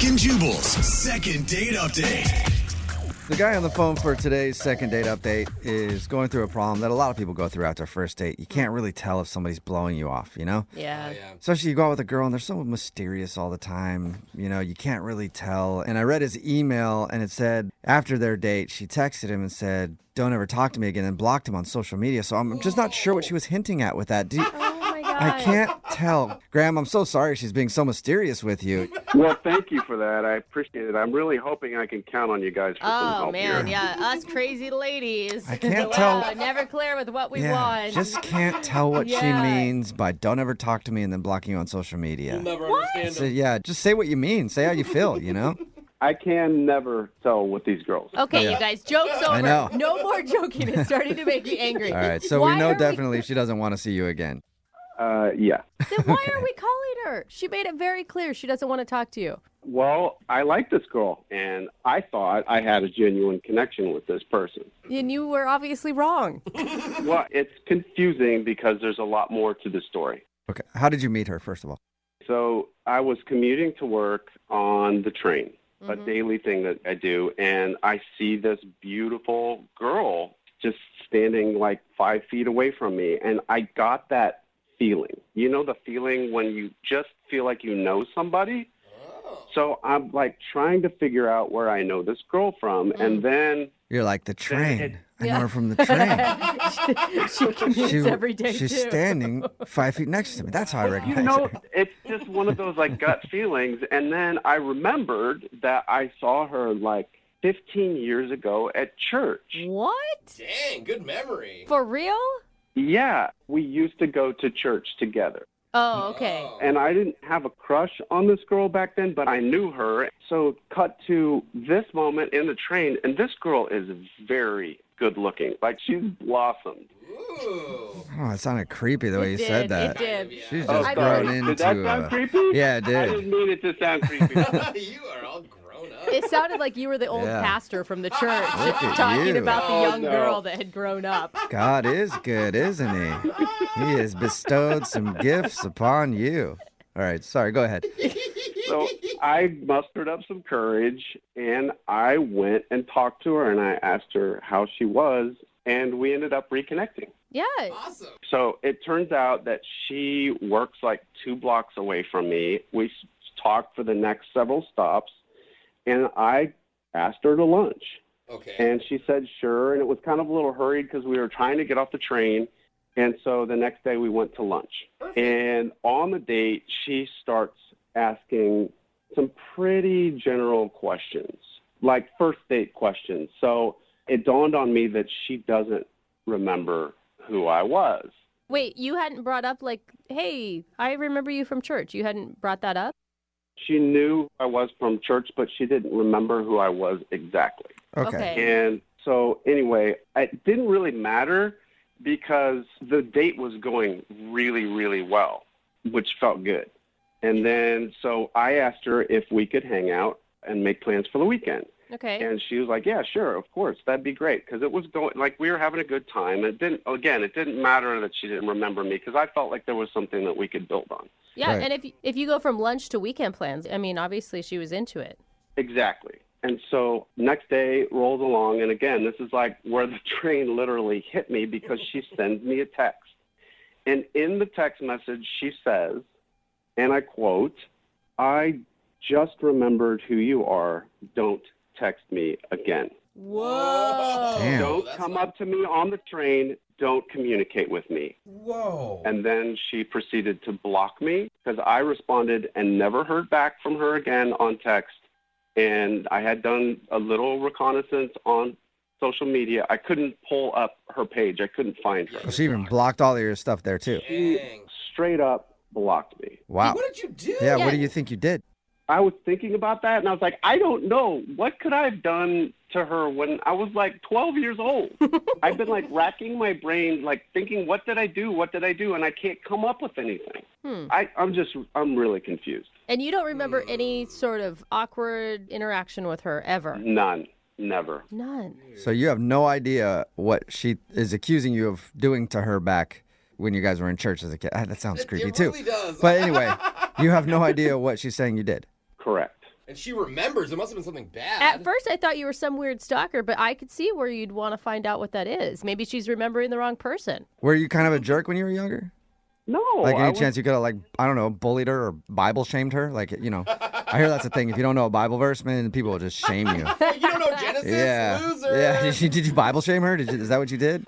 Brooke and Jubal's second date update. The guy on the phone for today's second date update is going through a problem that a lot of people go through after a first date. You can't really tell if somebody's blowing you off, you know? Yeah. Especially you go out with a girl and they're so mysterious all the time. You know, you can't really tell. And I read his email and it said after their date, she texted him and said, "Don't ever talk to me again," and blocked him on social media. So I'm just not sure what she was hinting at with that. Oh my God. I can't tell. Graham, I'm so sorry she's being so mysterious with you. Well, thank you for that. I appreciate it. I'm really hoping I can count on you guys for some help Man, here. yeah, us crazy ladies. I can't tell. Never clear with what we want. Just can't tell what she means by "don't ever talk to me" and then blocking you on social media. You'll never understand So, them. just say what you mean. Say how you feel, you know? I can never tell with these girls. Okay, you guys, joke's over. I know. No more joking. It's starting to make me angry. All right, so we know definitely she doesn't want to see you again. Yeah. Then why are we calling her? She made it very clear she doesn't want to talk to you. Well, I like this girl, and I thought I had a genuine connection with this person. And you were obviously wrong. Well, it's confusing because there's a lot more to the story. Okay, how did you meet her, first of all? So I was commuting to work on the train, a daily thing that I do, and I see this beautiful girl just standing like 5 feet away from me, and I got that feeling. You know the feeling when you just feel like you know somebody? So I'm like trying to figure out where I know this girl from, and then You're like, the train. I know her from the train. She commutes every day, She's too. standing 5 feet next to me. That's how I recognize her. it's just one of those like gut feelings. And then I remembered that I saw her like 15 years ago at church. What? Dang, good memory. For real? Yeah, we used to go to church together. Oh, okay. And I didn't have a crush on this girl back then, but I knew her. So cut to this moment in the train, and this girl is very good looking. Like, she's blossomed. Ooh. Oh, it sounded creepy the way you said that. It did. She's Oh, just sorry. grown into... Did that sound creepy? Yeah, it I did. didn't mean it to sound creepy. You are all grown up. It sounded like you were the old Yeah. pastor from the church Look at talking you. about the Oh, young no. girl that had grown up. God is good, isn't he? He has bestowed some gifts upon you. All right, sorry, go ahead. So I mustered up some courage, and I went and talked to her, and I asked her how she was, and we ended up reconnecting. Yeah. Awesome. So it turns out that she works like 2 blocks away from me. We talked for the next several stops, and I asked her to lunch. Okay. And she said sure, and it was kind of a little hurried because we were trying to get off the train. And so the next day we went to lunch. And on the date, she starts asking some pretty general questions, like first date questions. So it dawned on me that she doesn't remember who I was. Wait, you hadn't brought up like, hey, I remember you from church. You hadn't brought that up? She knew I was from church, but she didn't remember who I was exactly. Okay. And so anyway, it didn't really matter because the date was going really, really well, which felt good. And then so I asked her if we could hang out and make plans for the weekend. Okay. And she was like, yeah, sure, of course, that'd be great. Because it was going, like, we were having a good time. It didn't matter that she didn't remember me because I felt like there was something that we could build on. Yeah, Right. and if you go from lunch to weekend plans, I mean, obviously she was into it. Exactly. And so next day rolls along, and again, this is like where the train literally hit me because she sends me a text. And in the text message, she says, and I quote, "I just remembered who you are. Don't text me again. Whoa. Damn. Don't that's come not- up to me on the train. Don't communicate with me." Whoa. And then she proceeded to block me because I responded and never heard back from her again on text. And I had done a little reconnaissance on social media. I couldn't pull up her page. I couldn't find her. She even blocked all of your stuff there, too. Dang. Straight up blocked me. Wow. What did you do? Yeah, Yeah. what do you think you did? I was thinking about that, and I was like, I don't know. What could I have done to her when I was like 12 years old? I've been like racking my brain, like thinking, what did I do? What did I do? And I can't come up with anything. I'm really confused. And you don't remember any sort of awkward interaction with her ever? None. Never. None. So you have no idea what she is accusing you of doing to her back when you guys were in church as a kid. Ah, that sounds creepy, It too. really does. But anyway, you have no idea what she's saying you did. Correct. And she remembers. It must have been something bad. At first, I thought you were some weird stalker, but I could see where you'd want to find out what that is. Maybe she's remembering the wrong person. Were you kind of a jerk when you were younger? No. Like any chance you could have, like, I don't know, bullied her or Bible shamed her? Like, you know, I hear that's a thing. If you don't know a Bible verse, man, people will just shame you. You don't know Genesis? Yeah. Loser. Yeah. Did you Bible shame her? Is that what you did?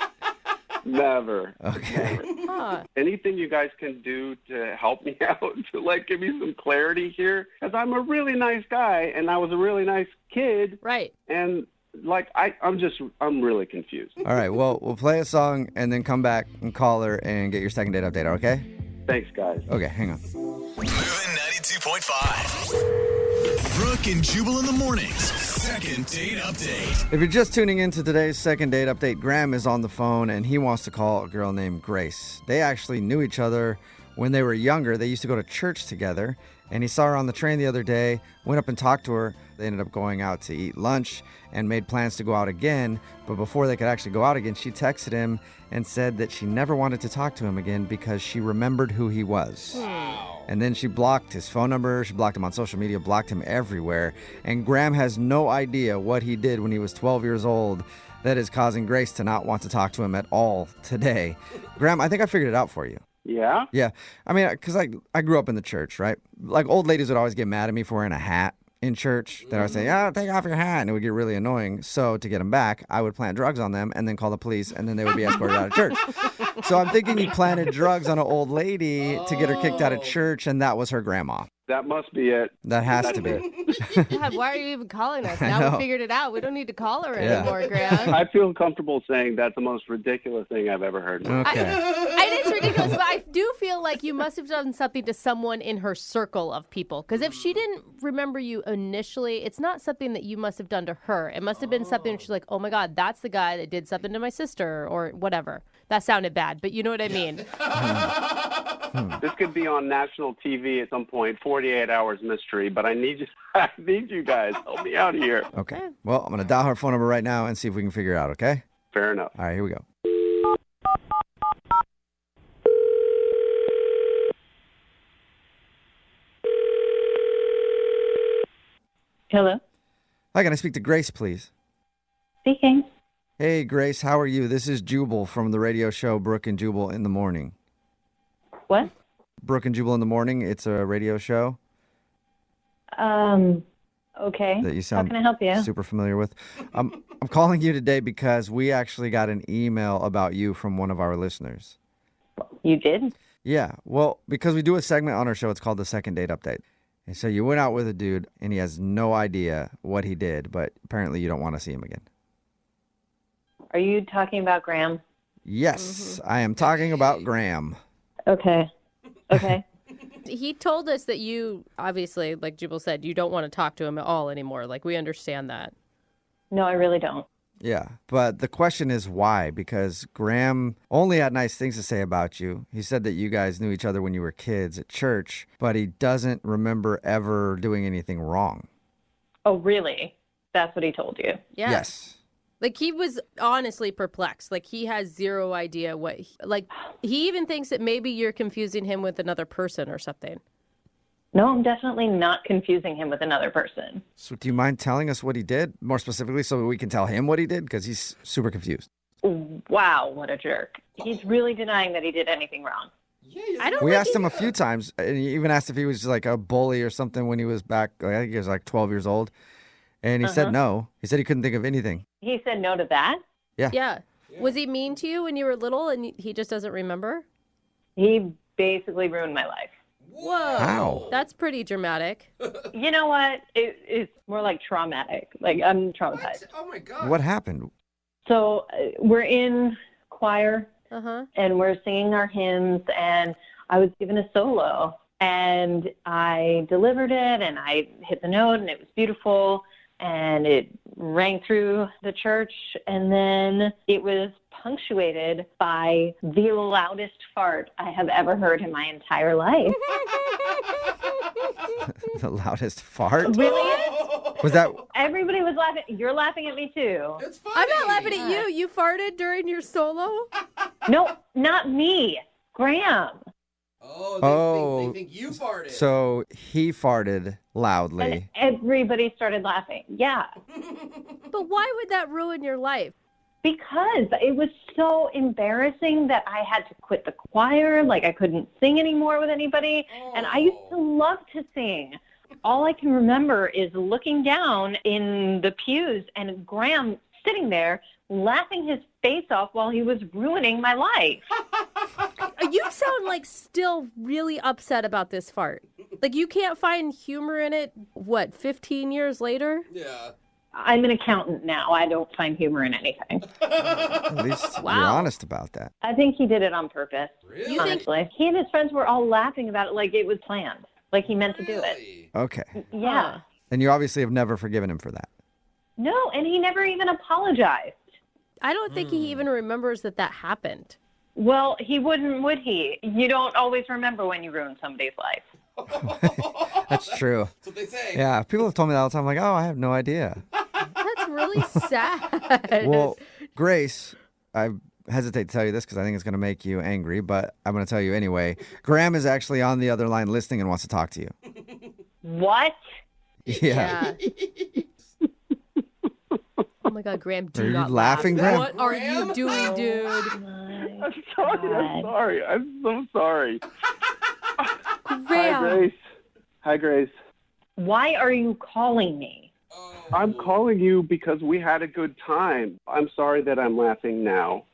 Never. Okay. Huh. Anything you guys can do to help me out, to like give me some clarity here, because I'm a really nice guy and I was a really nice kid, Right. and like I'm really confused. All right. Well, we'll play a song and then come back and call her and get your second date update, okay? Thanks, guys. Okay, hang on. Moving 92.5. Brooke and Jubal in the mornings. Second date update. If you're just tuning into today's second date update, Graham is on the phone and he wants to call a girl named Grace. They actually knew each other when they were younger. They used to go to church together, and he saw her on the train the other day, went up and talked to her. They ended up going out to eat lunch and made plans to go out again. But before they could actually go out again, she texted him and said that she never wanted to talk to him again because she remembered who he was. And then she blocked his phone number, she blocked him on social media, blocked him everywhere. And Graham has no idea what he did when he was 12 years old that is causing Grace to not want to talk to him at all today. Graham, I think I figured it out for you. Yeah? Yeah. I mean, because I grew up in the church, right? Like, old ladies would always get mad at me for wearing a hat in church. Then I would say, oh, take off your hat. And it would get really annoying. So to get them back, I would plant drugs on them and then call the police, and then they would be escorted out of church. So I'm thinking he planted drugs on an old lady to get her kicked out of church, and that was her grandma. That must be it. That has to be. God, why are you even calling us? I Now know. we figured it out. We don't need to call her Yeah. anymore, Graham. I feel comfortable saying that's the most ridiculous thing I've ever heard. Okay. It is ridiculous, but I do feel like you must have done something to someone in her circle of people. Because if she didn't remember you initially, it's not something that you must have done to her. It must have been something she's like, oh my God, that's the guy that did something to my sister or whatever. That sounded bad, but you know what I mean. This could be on national TV at some point, 48 Hours Mystery, but I need you guys. Help me out here. Okay. Well, I'm going to dial her phone number right now and see if we can figure it out, okay? Fair enough. All right, here we go. Hello. Hi, can I speak to Grace, please? Speaking. Hey, Grace, how are you? This is Jubal from the radio show Brooke and Jubal in the Morning. What? Brooke and Jubal in the Morning, it's a radio show Okay. that you How sound can I help you? super familiar with. I'm calling you today because we actually got an email about you from one of our listeners. You did? Yeah, well, because we do a segment on our show, it's called the Second Date Update. And so you went out with a dude, and he has no idea what he did, but apparently you don't want to see him again. Are you talking about Graham? Yes, I am talking about Graham. Okay. Okay. He told us that you, obviously, like Jubal said, you don't want to talk to him at all anymore. Like, we understand that. No, I really don't. Yeah, but the question is why? Because Graham only had nice things to say about you. He said that you guys knew each other when you were kids at church, but he doesn't remember ever doing anything wrong. Oh, really? That's what he told you? Yeah. Yes. Like, he was honestly perplexed. Like, he has zero idea what, he even thinks that maybe you're confusing him with another person or something. No, I'm definitely not confusing him with another person. So do you mind telling us what he did more specifically so we can tell him what he did? Because he's super confused. Wow, what a jerk. He's really denying that he did anything wrong. I don't We think asked him a few times, and he even asked if he was like a bully or something when he was back, I think he was like 12 years old. And he said no. He said he couldn't think of anything. He said no to that? Yeah. Was he mean to you when you were little and he just doesn't remember? He basically ruined my life. Whoa. How? That's pretty dramatic. You know what? It's more like traumatic. Like, I'm traumatized. Oh my God. What happened? So we're in choir, Uh-huh. and we're singing our hymns, and I was given a solo, and I delivered it, and I hit the note, and it was beautiful, and it rang through the church, and then it was punctuated by the loudest fart I have ever heard in my entire life. The loudest fart? Really? Was that... Everybody was laughing. You're laughing at me, too. It's funny. I'm not laughing at you. You farted during your solo? No, not me. Graham. Oh, they think you farted. So he farted loudly. And everybody started laughing. Yeah. But why would that ruin your life? Because it was so embarrassing that I had to quit the choir. Like, I couldn't sing anymore with anybody. And I used to love to sing. All I can remember is looking down in the pews and Graham sitting there laughing his face off while he was ruining my life. You sound like still really upset about this fart. Like you can't find humor in it, 15 years later? Yeah. I'm an accountant now. I don't find humor in anything. At least you're honest about that. I think he did it on purpose. Really? Honestly. He and his friends were all laughing about it like it was planned. Like he meant to do it. Okay. Yeah. And you obviously have never forgiven him for that. No, and he never even apologized. I don't think he even remembers that happened. Well, he wouldn't, would he? You don't always remember when you ruin somebody's life. That's true. That's what they say. Yeah, people have told me that all the time. I'm like, oh, I have no idea. That's really sad. Well, Grace, I hesitate to tell you this because I think it's going to make you angry, but I'm going to tell you anyway. Graham is actually on the other line listening and wants to talk to you. What? Yeah. Oh my God, Graham, do Are you not laughing, laugh. Graham? What are you doing, dude? I'm sorry. I'm so sorry. Hi, Graham. Grace. Hi, Grace. Why are you calling me? I'm calling you because we had a good time. I'm sorry that I'm laughing now,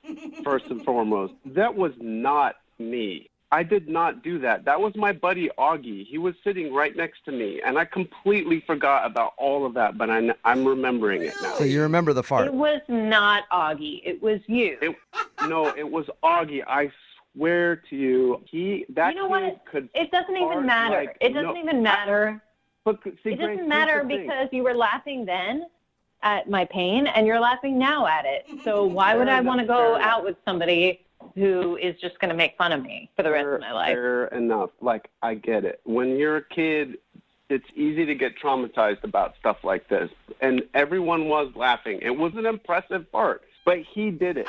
first and foremost. That was not me. I did not do that. That was my buddy Augie. He was sitting right next to me, and I completely forgot about all of that, but I'm remembering it now. So you remember the fart? It was not Augie. It was you. No, it was Augie. I swear to you. You know what? Could It doesn't even fart matter. like It doesn't even matter. But see, It Grace, doesn't here's matter the thing. because you were laughing then at my pain and you're laughing now at it. So why would I want to go out with somebody who is just going to make fun of me for the rest of my life? Fair enough. Like, I get it. When you're a kid, it's easy to get traumatized about stuff like this. And everyone was laughing. It was an impressive part, but he did it.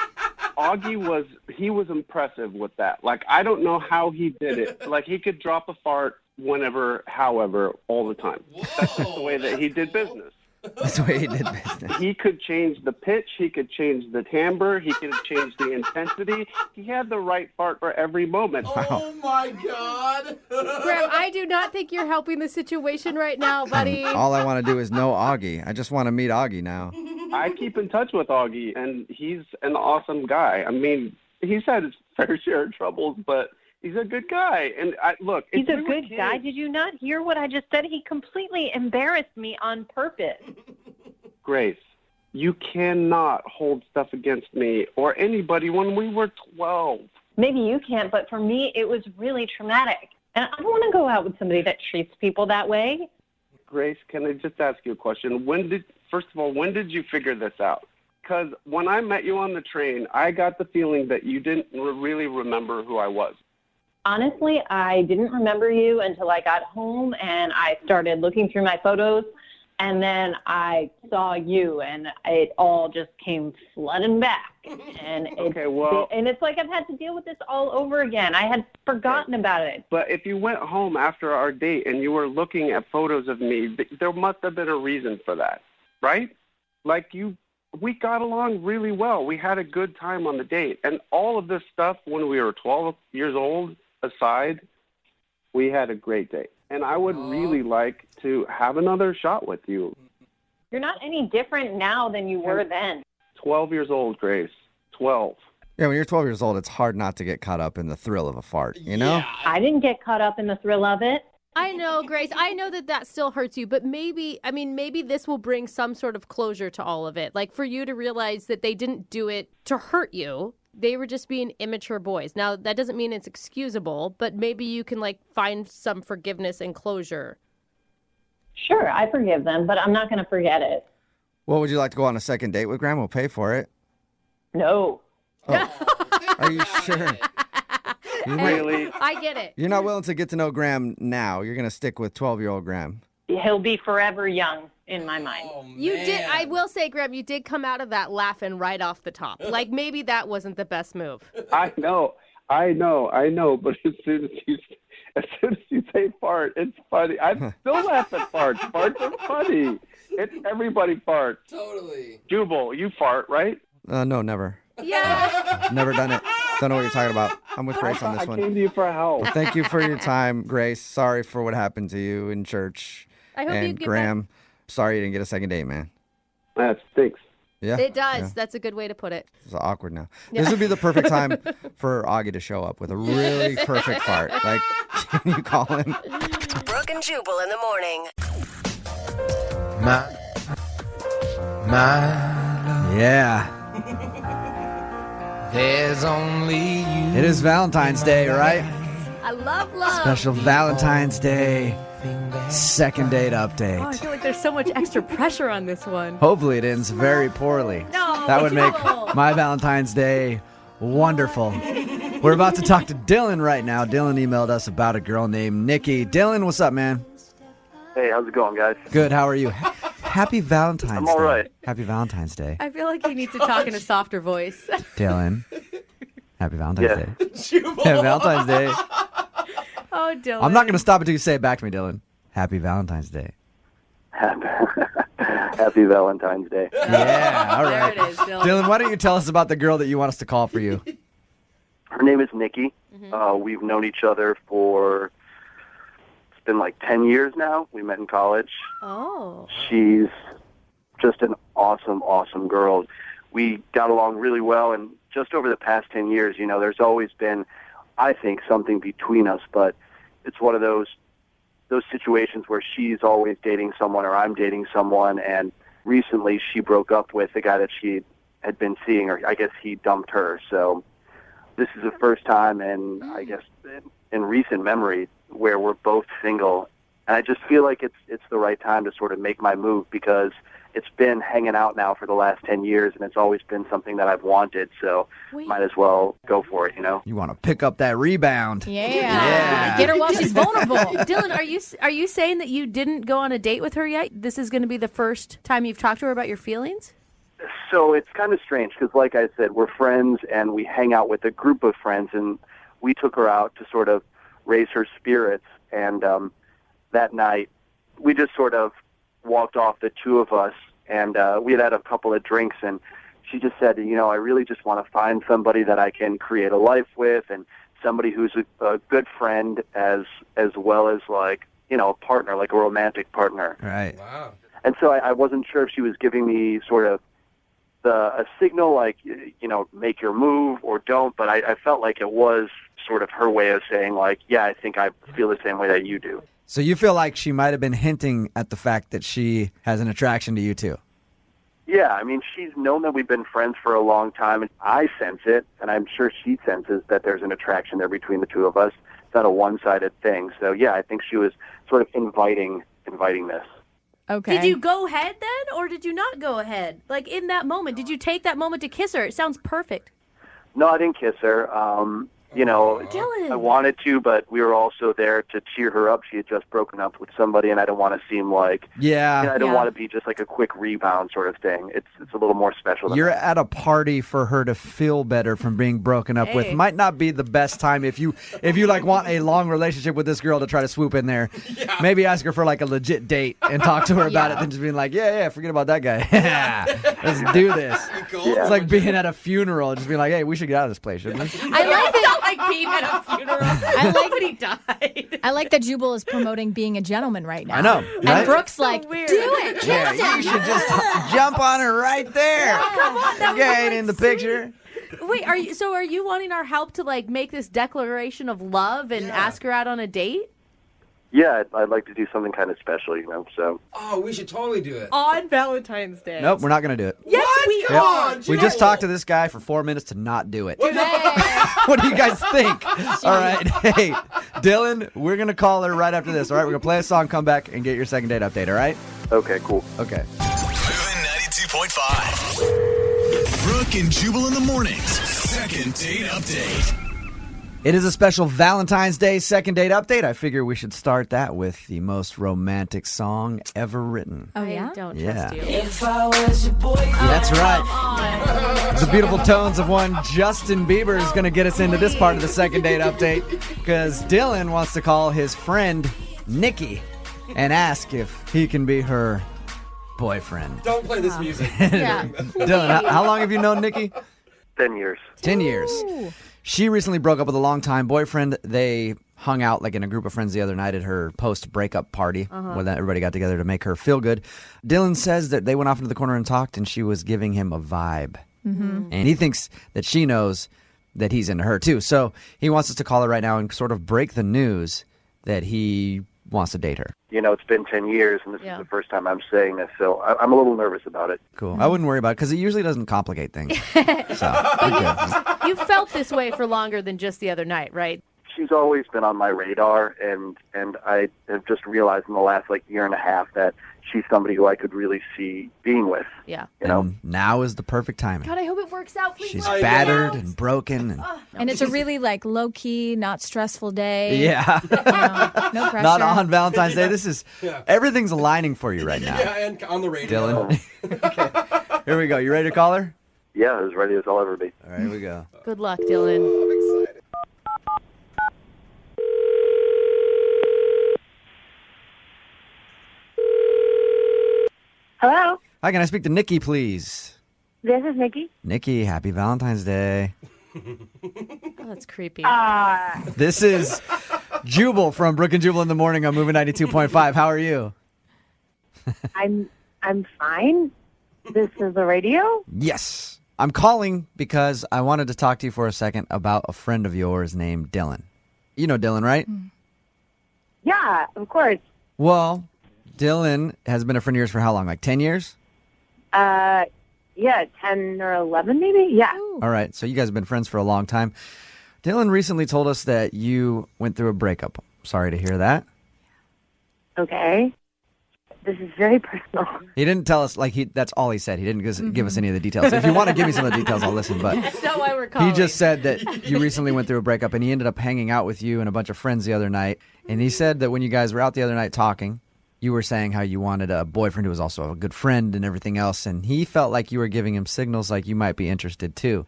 Augie was impressive with that. Like, I don't know how he did it. Like, he could drop a fart whenever, however, all the time. That's just the way that he did business. That's the way he did business. He could change the pitch. He could change the timbre. He could change the intensity. He had the right fart for every moment. Oh, my God. Graham, I do not think you're helping the situation right now, buddy. All I want to do is know Augie. I just want to meet Augie now. I keep in touch with Augie, and he's an awesome guy. I mean, he's had his fair share of troubles, but he's a good guy. And look, He's if a we were good guy. kids- Did you not hear what I just said? He completely embarrassed me on purpose. Grace, you cannot hold stuff against me or anybody when we were 12. Maybe you can't, but for me, it was really traumatic. And I don't want to go out with somebody that treats people that way. Grace, can I just ask you a question? First of all, when did you figure this out? Because when I met you on the train, I got the feeling that you didn't really remember who I was. Honestly, I didn't remember you until I got home and I started looking through my photos. And then I saw you, and it all just came flooding back. And it's like I've had to deal with this all over again. I had forgotten about it. But if you went home after our date and you were looking at photos of me, there must have been a reason for that, right? Like we got along really well. We had a good time on the date. And all of this stuff when we were 12 years old aside, we had a great date. And I would really like to have another shot with you. You're not any different now than you were then. 12 years old, Grace. 12. Yeah, when you're 12 years old, it's hard not to get caught up in the thrill of a fart, you know? Yeah. I didn't get caught up in the thrill of it. I know, Grace. I know that still hurts you, but maybe this will bring some sort of closure to all of it. Like for you to realize that they didn't do it to hurt you. They were just being immature boys. Now, that doesn't mean it's excusable, but maybe you can find some forgiveness and closure. Sure, I forgive them, but I'm not going to forget it. Well, would you like to go on a second date with Graham? We'll pay for it. No. Are you sure? Really? I get it. You're not willing to get to know Graham now. You're going to stick with 12-year-old Graham. He'll be forever young in my mind. Oh, You man. did. I will say, Graham, you did come out of that laughing right off the top. Maybe that wasn't the best move. I know. I know, but as soon as you say fart, it's funny. I still laugh at farts. Farts are funny. It's everybody farts. Totally. Jubal, you fart, right? No, never. Yeah. Never done it. Don't know what you're talking about. I'm with Grace on this I one. came to you for help. Well, thank you for your time, Grace. Sorry for what happened to you in church. I hope you And get Graham, sorry you didn't get a second date, man. That stinks. Yeah. It does. Yeah. That's a good way to put it. It's awkward now. This would be the perfect time for Augie to show up with a really perfect fart. Like, can you call him? Brooke and Jubal in the morning. Yeah. There's only you. It is Valentine's Day, right? I love love. Special Valentine's Day second date Oh, I update. feel like there's so much extra pressure on this one. Hopefully it ends very poorly. No, That would make Jubal. my Valentine's Day wonderful. We're about to talk to Dylan right now. Dylan emailed us about a girl named Nikki. Dylan, what's up, man? Hey, how's it going, guys? Good, how are you? Happy Valentine's I'm Day. all right. Happy Valentine's Day. I feel like he needs to talk in a softer voice. Dylan. Happy Valentine's Yeah. Day. Jubal. Happy Valentine's Day. Oh, Dylan. I'm not going to stop until you say it back to me, Dylan. Happy Valentine's Day. Happy Valentine's Day. Yeah, all There right. it is, Dylan. Dylan, why don't you tell us about the girl that you want us to call for you? Her name is Nikki. We've known each other for, it's been like 10 years now. We met in college. Oh. She's just an awesome, awesome girl. We got along really well, and just over the past 10 years, you know, there's always been, I think, something between us, but it's one of those situations where she's always dating someone or I'm dating someone, and recently she broke up with the guy that she had been seeing, or I guess he dumped her. So this is the first time, and I guess in recent memory, where we're both single, and I just feel like it's the right time to sort of make my move, because it's been hanging out now for the last 10 years, and it's always been something that I've wanted, so might as well go for it, you know? You want to pick up that rebound. Yeah. Get her while she's vulnerable. Dylan, are you saying that you didn't go on a date with her yet? This is going to be the first time you've talked to her about your feelings? So it's kind of strange, because like I said, we're friends, and we hang out with a group of friends, and we took her out to sort of raise her spirits, and that night we just sort of walked off, the two of us, and we had a couple of drinks, and she just said, you know, I really just want to find somebody that I can create a life with, and somebody who's a good friend as well as, like, you know, a partner, like a romantic partner. Right. Wow. And so I wasn't sure if she was giving me sort of a signal, like, you know, make your move or don't, but I felt like it was sort of her way of saying, like, yeah, I think I feel the same way that you do. So you feel like she might have been hinting at the fact that she has an attraction to you too? Yeah, I mean, she's known that we've been friends for a long time, and I sense it, and I'm sure she senses that there's an attraction there between the two of us. It's not a one-sided thing. So, yeah, I think she was sort of inviting this. Okay. Did you go ahead then, or did you not go ahead? Like, in that moment, did you take that moment to kiss her? It sounds perfect. No, I didn't kiss her. You know, Dylan. I wanted to, but we were also there to cheer her up. She had just broken up with somebody, and I don't want to seem like, Yeah. you know, I don't Yeah. want to be just like a quick rebound sort of thing. It's a little more special than You're that. at a party for her to feel better from being broken up with. Hey. Might not be the best time if you like want a long relationship with this girl to try to swoop in there. Maybe ask her for like a legit date and talk to her about it than just being like, yeah, forget about that guy. Let's do this. Yeah. It's like being at a funeral, just being like, hey, we should get out of this place, shouldn't we? I like that. Like being at a funeral. I like when he died. I like that Jubal is promoting being a gentleman right now. I know, And right? Brooke's like, weird. do it, kiss Yeah, him. you should just jump on her right there. Come on, that would be, Get like, in the sweet. picture. Wait, are you wanting our help to like make this declaration of love and ask her out on a date? Yeah, I'd like to do something kind of special, you know, so. Oh, we should totally do it. On Valentine's Day. Nope, we're not going to do it. Yes, we Come Yep. are. on, We Jubal. just talked to this guy for 4 minutes to not do it. What? What do you guys think? All right. Hey, Dylan, we're going to call her right after this. All right. We're going to play a song, come back, and get your second date update. All right. Okay, cool. Okay. Moving 92.5. Brooke and Jubal in the mornings. Second date update. It is a special Valentine's Day second date update. I figure we should start that with the most romantic song ever written. Oh, yeah? I don't trust you. If I was your boyfriend. That's right. The beautiful tones of one Justin Bieber is going to get us into this part of the second date update because Dylan wants to call his friend Nikki and ask if he can be her boyfriend. Don't play this music. Yeah. Dylan, how long have you known Nikki? 10 years. 10 years. She recently broke up with a longtime boyfriend. They hung out like in a group of friends the other night at her post-breakup party where everybody got together to make her feel good. Dylan says that they went off into the corner and talked, and she was giving him a vibe. And he thinks that she knows that he's into her too. So he wants us to call her right now and sort of break the news that he wants to date her. You know, it's been 10 years, and this is the first time I'm saying this, so I'm a little nervous about it. Cool. I wouldn't worry about it because it usually doesn't complicate things. So, you're good. You felt this way for longer than just the other night, right? She's always been on my radar, and I have just realized in the last, year and a half that she's somebody who I could really see being with. Yeah. You know? And now is the perfect timing. God, I hope it works out. Please She's let it battered out. and broken. And it's a really low-key, not stressful day. Yeah. No pressure. Not on Valentine's Day. This is, everything's aligning for you right now. Yeah, and on the radio. Dylan. Okay. Here we go. You ready to call her? Yeah, as ready as I'll ever be. All right, here we go. Good luck, Dylan. I'm excited. Hello, Hi, can I speak to Nikki, please? this is Nikki. Nikki, happy Valentine's Day. Oh, that's creepy. This is Jubal from Brooke and Jubal in the morning on Moving 92.5. How are you? I'm fine. This is the radio. Yes. I'm calling because I wanted to talk to you for a second about a friend of yours named Dylan. You know Dylan, right? Yeah, of course. Well, Dylan has been a friend of yours for how long? Like 10 years? Yeah, 10 or 11 maybe. Yeah. All right. So you guys have been friends for a long time. Dylan recently told us that you went through a breakup. Sorry to hear that. Okay. This is very personal. He didn't tell us, that's all he said. He didn't give us any of the details. If you want to give me some of the details, I'll listen. But That's not why we're calling. he just said that you recently went through a breakup and he ended up hanging out with you and a bunch of friends the other night. And he said that when you guys were out the other night talking, you were saying how you wanted a boyfriend who was also a good friend and everything else. And he felt like you were giving him signals like you might be interested too.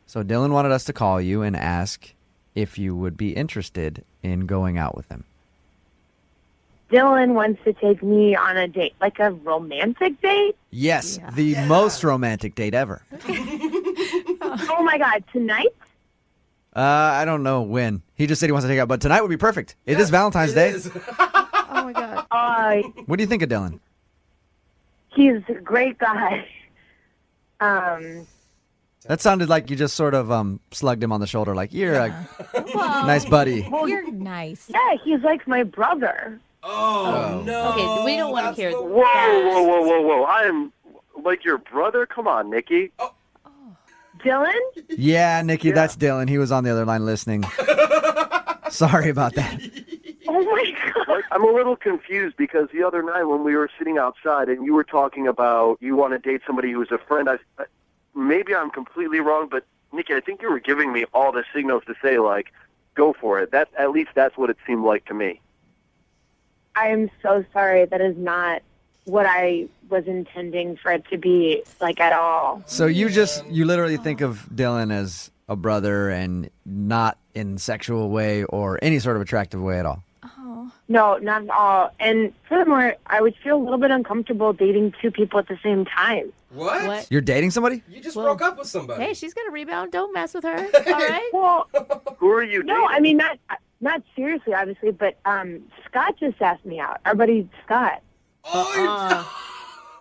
So Dylan wanted us to call you and ask if you would be interested in going out with him. Dylan wants to take me on a date, like a romantic date. Yes, the most romantic date ever. Oh my God, tonight? I don't know when. He just said he wants to take out, but tonight would be perfect. It is Valentine's Day. Oh my God. What do you think of Dylan? He's a great guy. That sounded like you just sort of slugged him on the shoulder, like, you're a nice buddy. Well, You're nice. yeah, he's like my brother. Oh, no. Okay, we don't want to hear That's that. the Whoa. I am like your brother? Come on, Nikki. Dylan? Yeah, Nikki, that's Dylan. He was on the other line listening. Sorry about that. Oh my God. I'm a little confused because the other night when we were sitting outside and you were talking about you want to date somebody who's a friend, maybe I'm completely wrong, but Nikki, I think you were giving me all the signals to say, go for it. At least that's what it seemed like to me. I am so sorry. That is not what I was intending for it to be, at all. So you literally think of Dylan as a brother and not in sexual way or any sort of attractive way at all? No, not at all. And furthermore, I would feel a little bit uncomfortable dating two people at the same time. What? You're dating somebody? You just broke up with somebody. Hey, she's going to rebound. Don't mess with her. All right? Well, Who are you dating? no, I mean, not seriously, obviously, but Scott just asked me out. Our buddy Scott.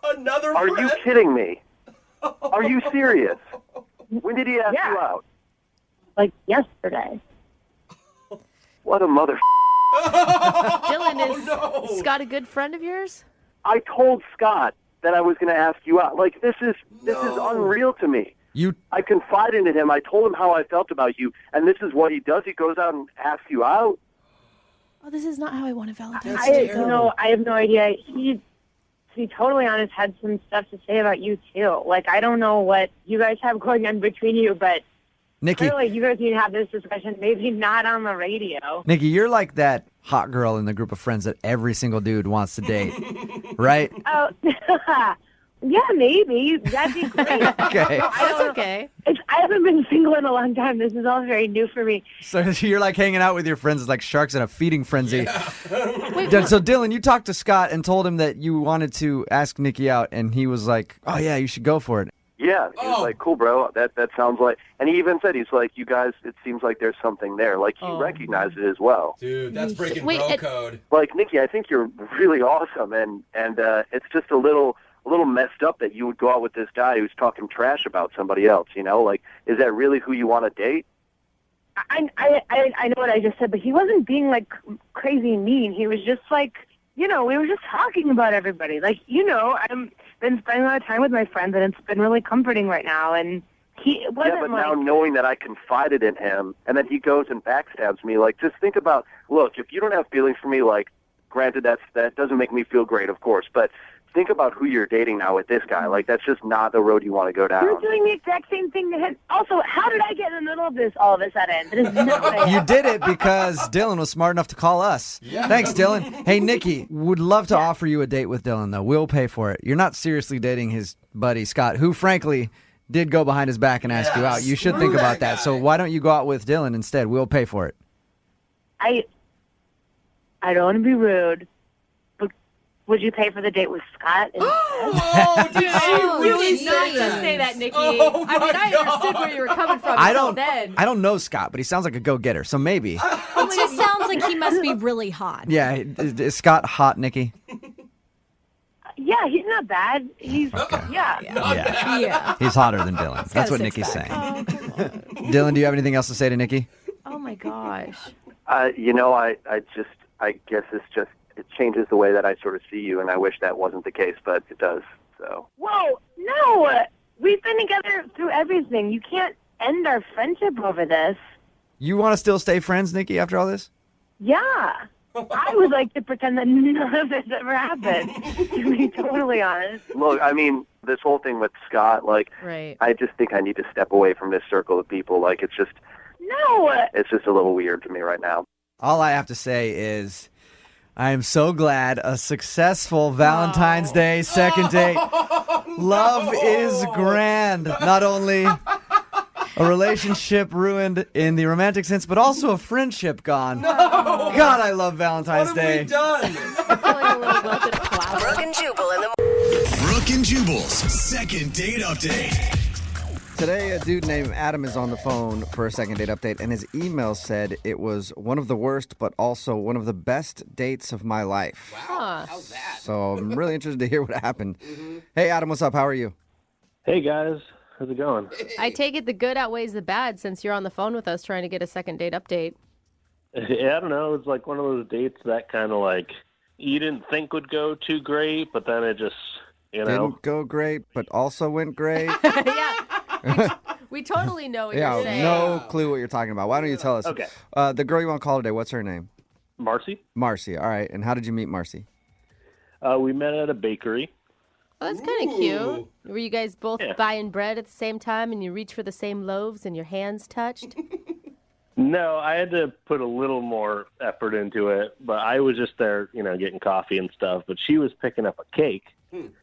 Another Are friend? you kidding me? Are you serious? When did he ask Yeah. you out? Yesterday. What a mother... Dylan, is no. Scott a good friend of yours? I told Scott that I was going to ask you out. This is unreal to me. I confided in him. I told him how I felt about you, and this is what he does. He goes out and asks you out. Oh, this is not how I wanted Valentine's That's Day. terrible. I have no idea. He, to be totally honest, had some stuff to say about you too. I don't know what you guys have going on between you, but Nikki, Clearly, you guys need to have this discussion. Maybe not on the radio. Nikki, you're like that hot girl in the group of friends that every single dude wants to date, right? Oh, yeah, maybe. That'd be great. Okay. That's okay. I haven't been single in a long time. This is all very new for me. So you're like hanging out with your friends. It's like sharks in a feeding frenzy. Wait, So Dylan, you talked to Scott and told him that you wanted to ask Nikki out, and he was like, "Oh yeah, you should go for it." Yeah, he was like, cool, bro. That sounds like, and he even said, he's like, you guys, it seems like there's something there. Like, he recognized it as well. Dude, that's breaking bro code. Like, Nikki, I think you're really awesome, and it's just a little messed up that you would go out with this guy who's talking trash about somebody else, you know? Like, is that really who you want to date? I know what I just said, but he wasn't being, like, crazy mean. He was just, like, we were just talking about everybody. Like, I've been spending a lot of time with my friends, and it's been really comforting right now. And he wasn't but now knowing that I confided in him, and then he goes and backstabs me, like, just think about, look, if you don't have feelings for me, like, granted, that doesn't make me feel great, of course, but think about who you're dating now with this guy. Like, that's just not the road you want to go down. You're doing the exact same thing to him. Also, how did I get in the middle of this all of a sudden? That is not what I You did it because Dylan was smart enough to call us. Yeah. Thanks, Dylan. Hey, Nikki, would love to offer you a date with Dylan, though. We'll pay for it. You're not seriously dating his buddy, Scott, who, frankly, did go behind his back and ask you out. You should think about that. So why don't you go out with Dylan instead? We'll pay for it. I don't want to be rude, but would you pay for the date with Scott instead? Oh, did she really did not say just that? say that, Nikki. Oh, I mean, my I understood where you were coming from I until don't then. I don't know Scott, but he sounds like a go-getter, so maybe. It just sounds like he must be really hot. Yeah, is Scott hot, Nikki? Yeah, he's not bad. He's yeah. Yeah. He's hotter than Dylan. That's what a Nikki's saying. six-pack. Dylan, do you have anything else to say to Nikki? Oh my gosh. I guess it changes the way that I sort of see you, and I wish that wasn't the case, but it does, so. Whoa, no. We've been together through everything. You can't end our friendship over this. You want to still stay friends, Nikki, after all this? Yeah. I would like to pretend that none of this ever happened, to be totally honest. Look, I mean, this whole thing with Scott, like, Right. I just think I need to step away from this circle of people. Like, it's just a little weird to me right now. All I have to say is I am so glad a successful Valentine's Day second date. Love is grand. Not only a relationship ruined in the romantic sense, but also a friendship gone. No. God, I love Valentine's Day. What have we done? I feel like a little wilted flower. Brooke and Jubal in the Brooke and Jubal's second date update. Today, a dude named Adam is on the phone for a second date update, and his email said it was one of the worst, but also one of the best dates of my life. Huh. How's that? So I'm really interested to hear what happened. Hey, Adam, what's up? How are you? Hey guys, how's it going? I take it the good outweighs the bad since you're on the phone with us trying to get a second date update. Yeah, I don't know. It's like one of those dates that kind of like you didn't think would go too great, but then it just, Didn't go great, but also went great. Yeah. We totally know what you're saying. No clue what you're talking about. Why don't you tell us? Okay. The girl you want to call today, what's her name? Marcy. Marcy. All right. And how did you meet Marcy? We met at a bakery. Well, that's kind of cute. Were you guys both buying bread at the same time and you reach for the same loaves and your hands touched? No, I had to put a little more effort into it, but I was just there, getting coffee and stuff. But she was picking up a cake,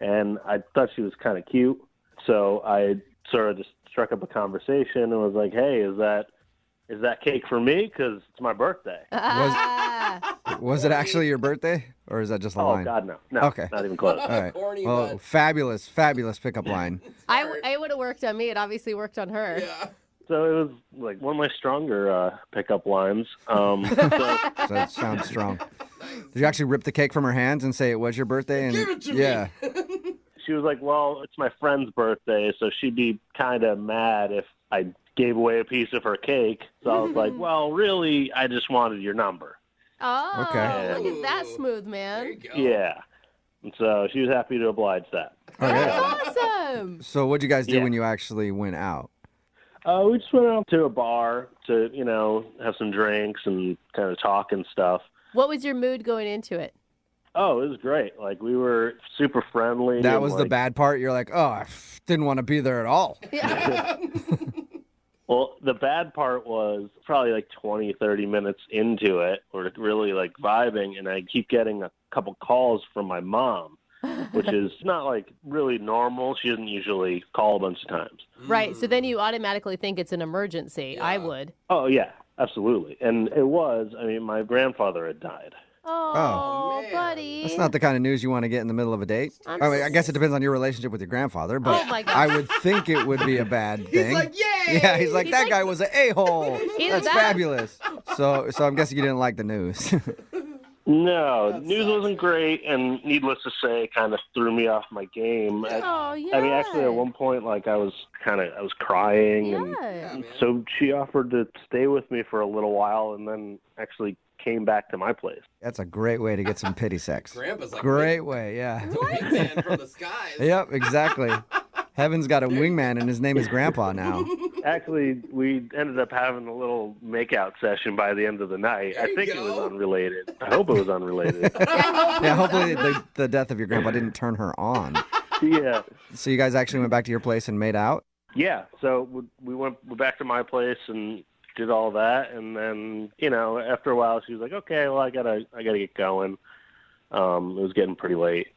and I thought she was kind of cute. So I sort of just struck up a conversation and was like, hey, is that cake for me? Because it's my birthday. Was it actually your birthday, or is that just a line? Oh, God, no. No, Okay. Not even close. All right. Corny, Well, but- fabulous pickup line. It would have worked on me. It obviously worked on her. Yeah. So it was like one of my stronger pickup lines. So that sounds strong. Did you actually rip the cake from her hands and say it was your birthday? And Give it to me. yeah. She was like, well, it's my friend's birthday, so she'd be kind of mad if I gave away a piece of her cake. So I was like, well, really, I just wanted your number. Oh, Okay. look at that smooth man. Yeah. And so she was happy to oblige that. That's awesome. So what'd you guys do Yeah. when you actually went out? We just went out to a bar to, have some drinks and kind of talk and stuff. What was your mood going into it? Oh, it was great. Like, we were super friendly. That and, was the bad part? You're like, oh, I didn't want to be there at all. Yeah. Well, the bad part was probably like 20, 30 minutes into it, we're really like vibing, and I keep getting a couple calls from my mom, which is not like really normal. She doesn't usually call a bunch of times. Right. So then you automatically think it's an emergency. Yeah. I would. Oh, yeah, absolutely. And it was. I mean, my grandfather had died. Oh, buddy. That's not the kind of news you want to get in the middle of a date. I guess it depends on your relationship with your grandfather, but I would think it would be a bad thing. He's like, yay! Yeah, he's like, that guy was an a-hole. That's fabulous. So I'm guessing you didn't like the news. No, the news wasn't great, and needless to say, it kind of threw me off my game. I mean, actually, at one point, like I was crying, and so she offered to stay with me for a little while, and then actually came back to my place. That's a great way to get some pity sex. Grandpa's like, great way, yeah. Wingman from the skies. Yep, exactly. Heaven's got a wingman, and his name is Grandpa now. Actually, we ended up having a little makeout session by the end of the night. I think it was unrelated. I hope it was unrelated. Yeah, hopefully the death of your grandpa didn't turn her on. Yeah. So you guys actually went back to your place and made out? Yeah. So we went back to my place and did all that, and then after a while she was like, "Okay, well I gotta get going." It was getting pretty late.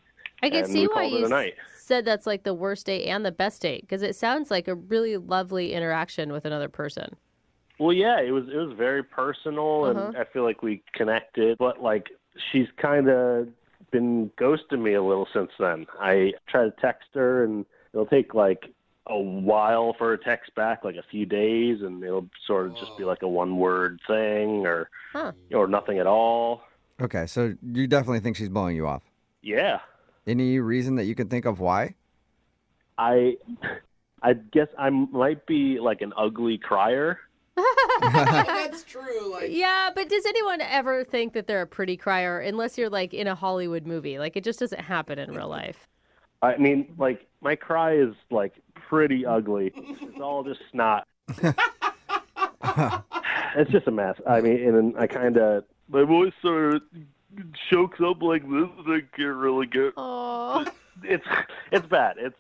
I can see why you night. said that's like the worst date and the best date, because it sounds like a really lovely interaction with another person. Well, yeah, it was very personal, and I feel like we connected. But like, she's kind of been ghosting me a little since then. I try to text her, and it'll take like a while for a text back, like a few days, and it'll sort of just be like a one-word thing, or nothing at all. Okay, so you definitely think she's blowing you off? Yeah. Any reason that you can think of why? I guess I might be like an ugly crier. That's true. Yeah, but does anyone ever think that they're a pretty crier unless you're like in a Hollywood movie? Like it just doesn't happen in real life. I mean, like my cry is like pretty ugly. It's all just snot. It's just a mess. I mean, and I kind of my voice sort of chokes up like this, and I can't really get. Oh, it's bad. It's.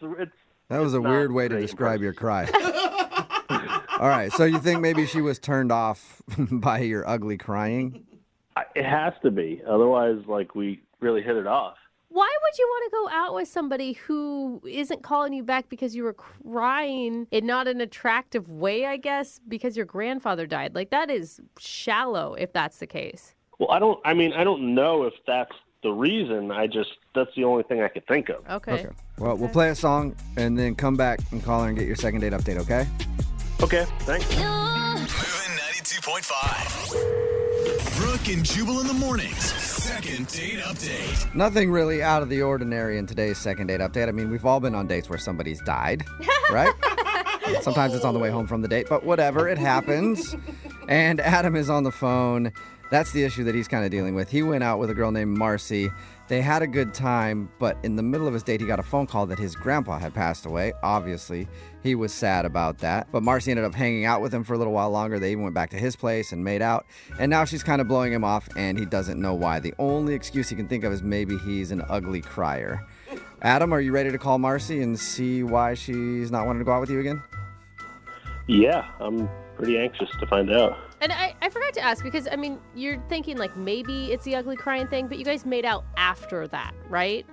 That was a weird way to describe your cry. All right, so you think maybe she was turned off by your ugly crying? It has to be. Otherwise, like we really hit it off. Why would you want to go out with somebody who isn't calling you back because you were crying in not an attractive way? I guess because your grandfather died. Like that is shallow if that's the case. Well, I don't know if that's the reason. That's the only thing I could think of. Okay. Well, we'll play a song and then come back and call her and get your second date update, okay? Okay, thanks. Moving 92.5. Brooke and Jubal in the mornings. Second date update. Nothing really out of the ordinary in today's second date update. I mean, we've all been on dates where somebody's died, right? Sometimes it's on the way home from the date, but whatever, it happens. And Adam is on the phone. That's the issue that he's kind of dealing with. He went out with a girl named Marcy. They had a good time, but in the middle of his date, he got a phone call that his grandpa had passed away. Obviously, he was sad about that. But Marcy ended up hanging out with him for a little while longer. They even went back to his place and made out. And now she's kind of blowing him off, and he doesn't know why. The only excuse he can think of is maybe he's an ugly crier. Adam, are you ready to call Marcy and see why she's not wanting to go out with you again? Yeah, I'm pretty anxious to find out. And I forgot to ask because, I mean, you're thinking like maybe it's the ugly crying thing, but you guys made out after that, right?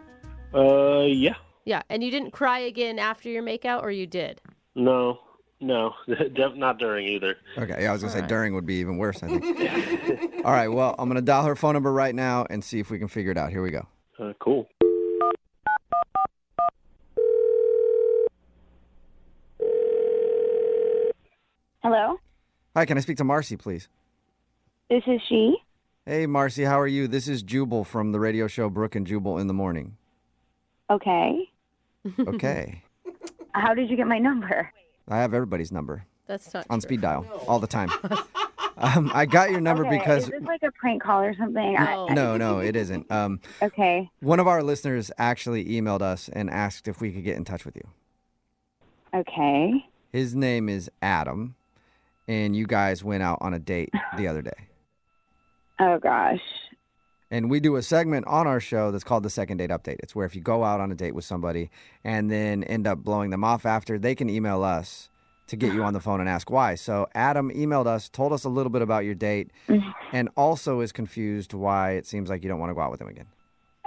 Yeah. Yeah, and you didn't cry again after your makeout, or you did? No, not during either. Okay, yeah, I was going to say during would be even worse, I think. All right, well, I'm going to dial her phone number right now and see if we can figure it out. Here we go. Cool. Hello? Hi, can I speak to Marcy, please? This is she. Hey, Marcy, how are you? This is Jubal from the radio show Brooke and Jubal in the morning. Okay. Okay. How did you get my number? I have everybody's number. That's not on true. speed dial all the time. I got your number because... Is this like a prank call or something? No, it isn't. Okay. One of our listeners actually emailed us and asked if we could get in touch with you. Okay. His name is Adam, and you guys went out on a date the other day. Oh, gosh. And we do a segment on our show that's called the Second Date Update. It's where if you go out on a date with somebody and then end up blowing them off after, they can email us to get you on the phone and ask why. So Adam emailed us, told us a little bit about your date, and also is confused why it seems like you don't want to go out with him again.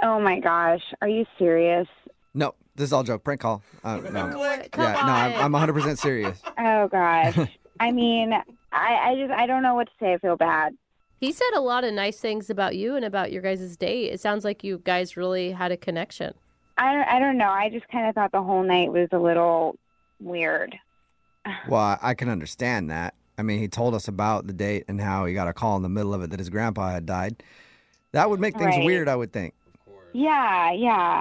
Oh my gosh, are you serious? No, this is all joke. Prank call. No. Come on. I'm 100% serious. Oh gosh. I mean, I don't know what to say. I feel bad. He said a lot of nice things about you and about your guys' date. It sounds like you guys really had a connection. I don't know. I just kind of thought the whole night was a little weird. Well, I can understand that. I mean, he told us about the date and how he got a call in the middle of it that his grandpa had died. That would make things weird, I would think. Yeah,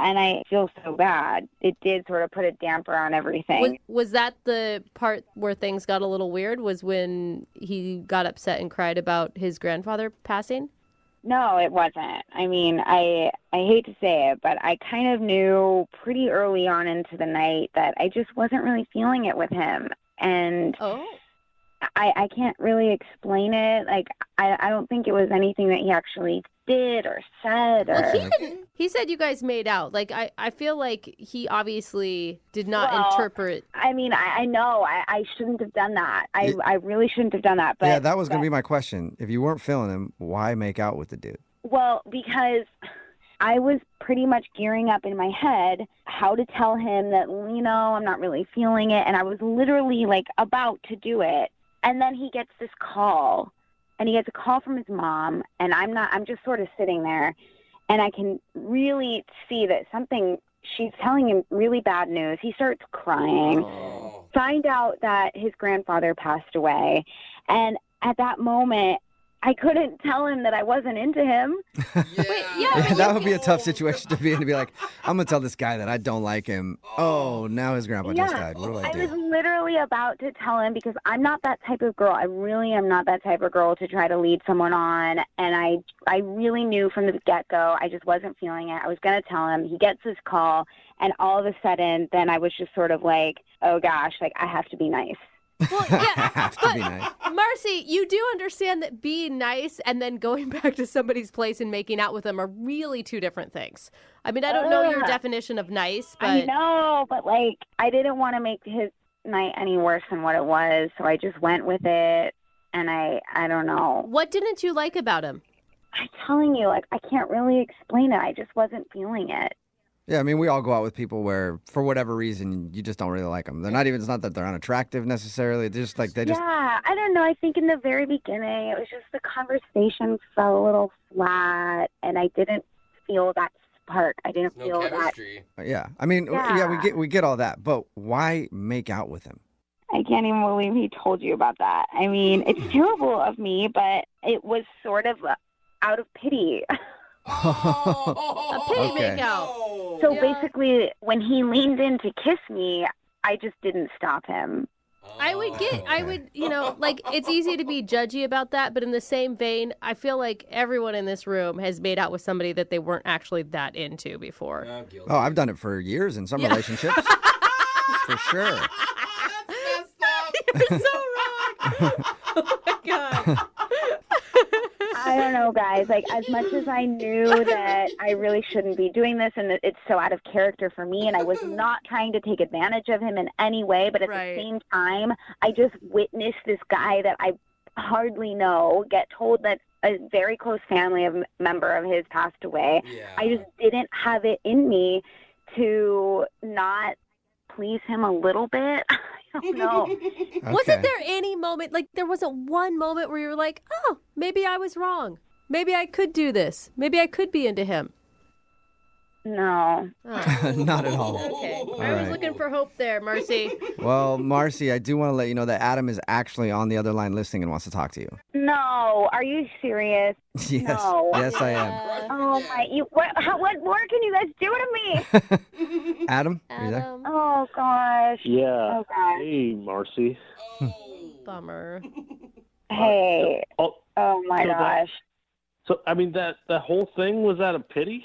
and I feel so bad. It did sort of put a damper on everything. Was that the part where things got a little weird, was when he got upset and cried about his grandfather passing? No, it wasn't. I mean, I hate to say it, but I kind of knew pretty early on into the night that I just wasn't really feeling it with him. And I can't really explain it. Like, I don't think it was anything that he actually did or said. Well, he said you guys made out. Like, I feel like he obviously did not interpret. I mean, I know I shouldn't have done that. I really shouldn't have done that. But yeah, that was going to be my question. If you weren't feeling him, why make out with the dude? Well, because I was pretty much gearing up in my head how to tell him that, I'm not really feeling it. And I was literally like about to do it. And then he gets this call, and he gets a call from his mom, and I'm just sort of sitting there, and I can really see that she's telling him really bad news. He starts crying, find out that his grandfather passed away. And at that moment, I couldn't tell him that I wasn't into him. Yeah, that would be a tough situation to be in, to be like, I'm going to tell this guy that I don't like him. Oh, now his grandpa just died. What do I do? I was literally about to tell him, because I'm not that type of girl. I really am not that type of girl to try to lead someone on. And I really knew from the get-go I just wasn't feeling it. I was going to tell him. He gets this call, and all of a sudden, then I was just sort of like, oh gosh, like I have to be nice. Well, yeah, have to be nice. Marcy, you do understand that being nice and then going back to somebody's place and making out with them are really two different things. I mean, I don't know your definition of nice, but... I know, but like, I didn't want to make his night any worse than what it was, so I just went with it, and I don't know. What didn't you like about him? I'm telling you, like, I can't really explain it. I just wasn't feeling it. Yeah, I mean, we all go out with people where, for whatever reason, you just don't really like them. It's not that they're unattractive necessarily. They're just like, Yeah, I don't know. I think in the very beginning, it was just the conversation fell a little flat, and I didn't feel that spark. I didn't feel chemistry. Yeah, I mean, we get all that, but why make out with him? I can't even believe he told you about that. I mean, it's terrible of me, but it was sort of out of pity. A pity make out. So basically, when he leaned in to kiss me, I just didn't stop him. I would, like, it's easy to be judgy about that, but in the same vein, I feel like everyone in this room has made out with somebody that they weren't actually that into before. Oh, I've done it for years in some relationships. For sure. You're so wrong. Oh my God. I don't know, guys. Like, as much as I knew that I really shouldn't be doing this and it's so out of character for me, and I was not trying to take advantage of him in any way, but at the same time, I just witnessed this guy that I hardly know get told that a very close family member of his passed away. Yeah. I just didn't have it in me to not please him a little bit. I don't know. Okay. Wasn't there any moment, like there wasn't one moment where you were like, oh, maybe I was wrong. Maybe I could do this. Maybe I could be into him. No. Oh. Not at all. Okay. I was looking for hope there, Marcy. Well, Marcy, I do want to let you know that Adam is actually on the other line listening and wants to talk to you. No. Are you serious? Yes. No. Yes, I am. Oh, my. What more can you guys do to me? Adam, are you there? Oh, gosh. Yeah. Oh, gosh. Hey, Marcy. Bummer. Hey. Oh, my gosh. I mean, that whole thing, was that a pity?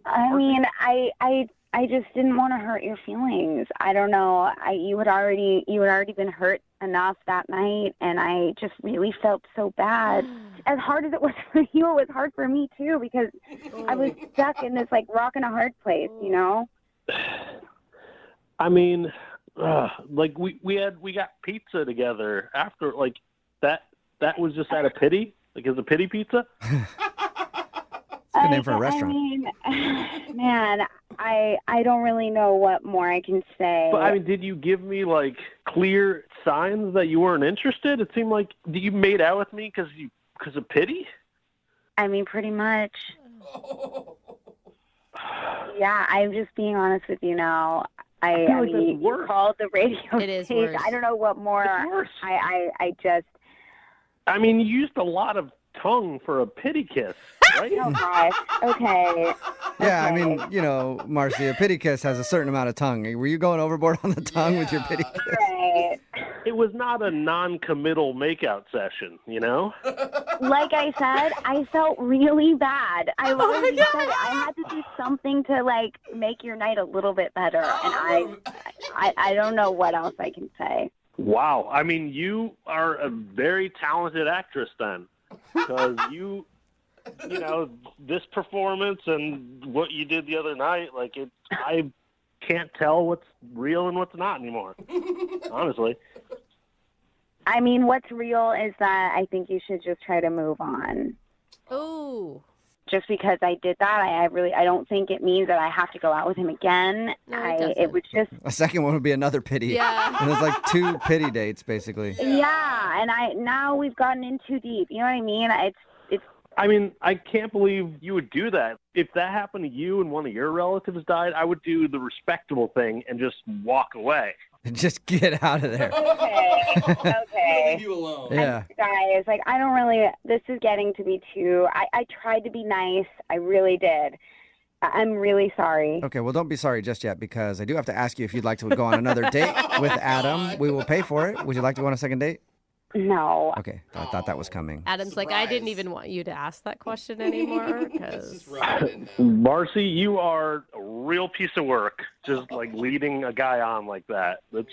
I mean, I just didn't want to hurt your feelings. I don't know. You had already been hurt enough that night, and I just really felt so bad. As hard as it was for you, it was hard for me too, because I was stuck in this like rock and a hard place, you know? I mean, like we got pizza together after, like that was just out of pity. Like, it's a pity pizza. Good name for a restaurant. I mean, man, I don't really know what more I can say. But I mean, did you give me like clear signs that you weren't interested? It seemed like you made out with me because of pity. I mean, pretty much. Yeah, I'm just being honest with you now. I like mean, you called the radio It station. is worse. I don't know what more. It's worse. I just. I mean, you used a lot of tongue for a pity kiss, right? Oh gosh. Okay. Yeah, I mean, you know, Marcy, a pity kiss has a certain amount of tongue. Were you going overboard on the tongue with your pity kiss? Right. It was not a non-committal makeout session, you know? Like I said, I felt really bad. I already said it. I had to do something to like make your night a little bit better, and I don't know what else I can say. Wow. I mean, you are a very talented actress then, because you know, this performance and what you did the other night, like I can't tell what's real and what's not anymore, honestly. I mean, what's real is that I think you should just try to move on. Ooh. Just because I did that, I don't think it means that I have to go out with him again. No, it was just A second one would be another pity. Yeah. And it's like 2 pity dates, basically. yeah, and now we've gotten in too deep. You know what I mean? It's I mean, I can't believe you would do that. If that happened to you and one of your relatives died, I would do the respectable thing and just walk away. Just get out of there. okay. Leave you alone. Yeah. Guys, like I don't really. This is getting to be too. I tried to be nice. I really did. I'm really sorry. Okay, well, don't be sorry just yet, because I do have to ask you if you'd like to go on another date with Adam. We will pay for it. Would you like to go on a second date? No. Okay, I thought that was coming. Adam's like, I didn't even want you to ask that question anymore. This is right. Marcy, you are a real piece of work, just like leading a guy on like that. That's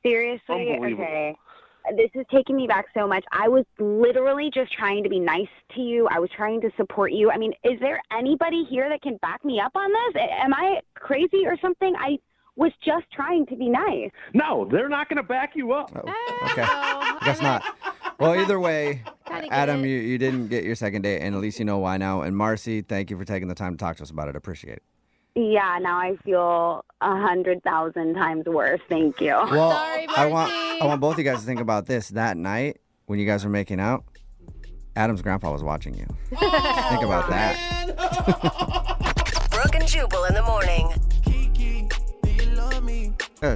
Seriously? unbelievable. Okay. This is taking me back so much. I was literally just trying to be nice to you. I was trying to support you. I mean, is there anybody here that can back me up on this? Am I crazy or something? I was just trying to be nice. No, they're not going to back you up. Oh, okay. Guess not. Well, either way, Kinda get Adam, it. you didn't get your second date, and at least you know why now. And Marcy, thank you for taking the time to talk to us about it. I appreciate it. Yeah, now I feel 100,000 times worse. Thank you. Well, Sorry, I Marcy. want both you guys to think about this. That night when you guys were making out, Adam's grandpa was watching you. Think about that. Brooke and Jubal in the morning.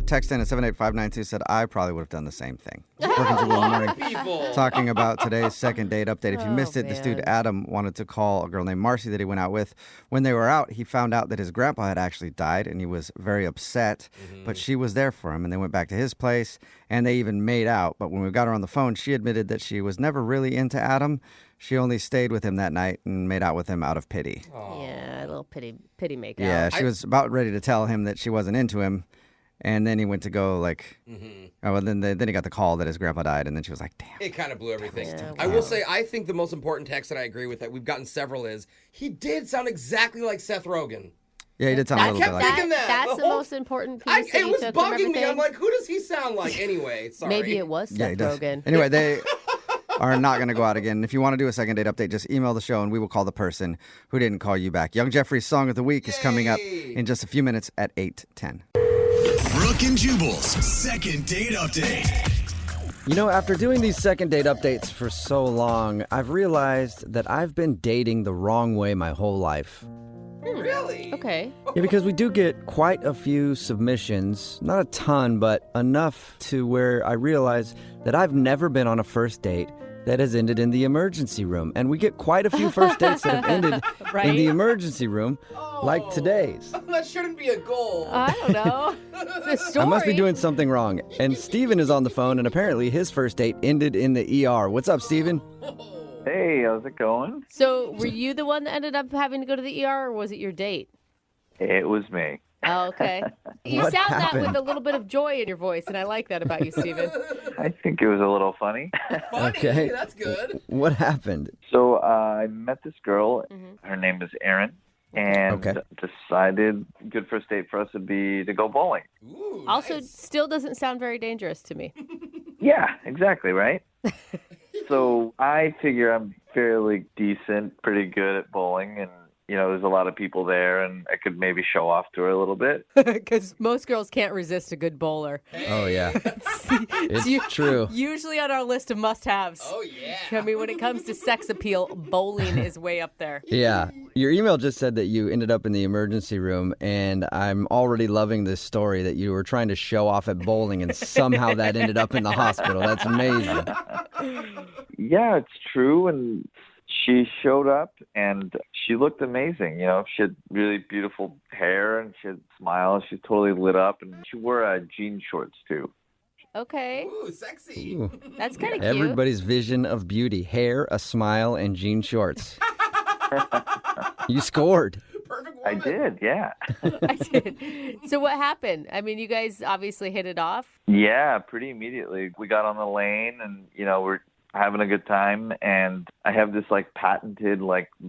Text in at 78592 said, I probably would have done the same thing. Brooke and Jubal in the morning. People. Talking about today's second date update. If you missed it, this dude man. Adam wanted to call a girl named Marcy that he went out with. When they were out, he found out that his grandpa had actually died, and he was very upset. But she was there for him, and they went back to his place, and they even made out. But when we got her on the phone, she admitted that she was never really into Adam. She only stayed with him that night and made out with him out of pity. Yeah, a little pity makeout. Yeah, she was about ready to tell him that she wasn't into him. And then he went to go like, oh, well, then he got the call that his grandpa died, and then she was like, damn. It kind of blew everything. Yeah, I will say, I think the most important text that I agree with that we've gotten several is he did sound exactly like Seth Rogen. Yeah, he did sound a little bit like thinking that. That's the The whole- most important piece that It you was took from bugging me. everything. I'm like, who does he sound like anyway? Sorry. Maybe it was Yeah, he Seth does. Rogen. Anyway, they are not going to go out again. If you want to do a second date update, just email the show, and we will call the person who didn't call you back. Young Jeffrey's Song of the Week is coming up in just a few minutes at 8:10. Brooke and Jubal's second date update. You know, after doing these second date updates for so long, I've realized that I've been dating the wrong way my whole life. Really? Okay. Yeah, because we do get quite a few submissions, not a ton, but enough to where I realize that I've never been on a first date that has ended in the emergency room. And we get quite a few first dates that have ended in the emergency room, like today's. That shouldn't be a goal. I don't know. It's a story. I must be doing something wrong. And Steven is on the phone, and apparently his first date ended in the ER. What's up, Steven? Hey, how's it going? So, were you the one that ended up having to go to the ER, or was it your date? It was me. Oh, okay. You What sound that happened? with a little bit of joy in your voice, and I like that about you, Steven. I think it was a little funny. Funny. Okay. That's good. What happened? So I met this girl. Mm-hmm. Her name is Erin. and decided good first date for us would be to go bowling. Ooh, Also, nice. still doesn't sound very dangerous to me. Yeah, exactly, right? So I figure I'm fairly decent, pretty good at bowling, and there's a lot of people there, and I could maybe show off to her a little bit. Because most girls can't resist a good bowler. Oh, yeah. It's true. Usually on our list of must-haves. Oh, yeah. I mean, when it comes to sex appeal, bowling is way up there. Yeah. Your email just said that you ended up in the emergency room, and I'm already loving this story that you were trying to show off at bowling, and somehow that ended up in the hospital. That's amazing. Yeah, it's true, and she showed up, and she looked amazing. She had really beautiful hair, and she had a smile. She totally lit up, and she wore jean shorts, too. Okay. Ooh, sexy. Ooh. That's kind of cute. Everybody's vision of beauty. Hair, a smile, and jean shorts. You scored. Perfect woman. I did, yeah. I did. So what happened? I mean, you guys obviously hit it off. Yeah, pretty immediately. We got on the lane, and, we're having a good time, and I have this patented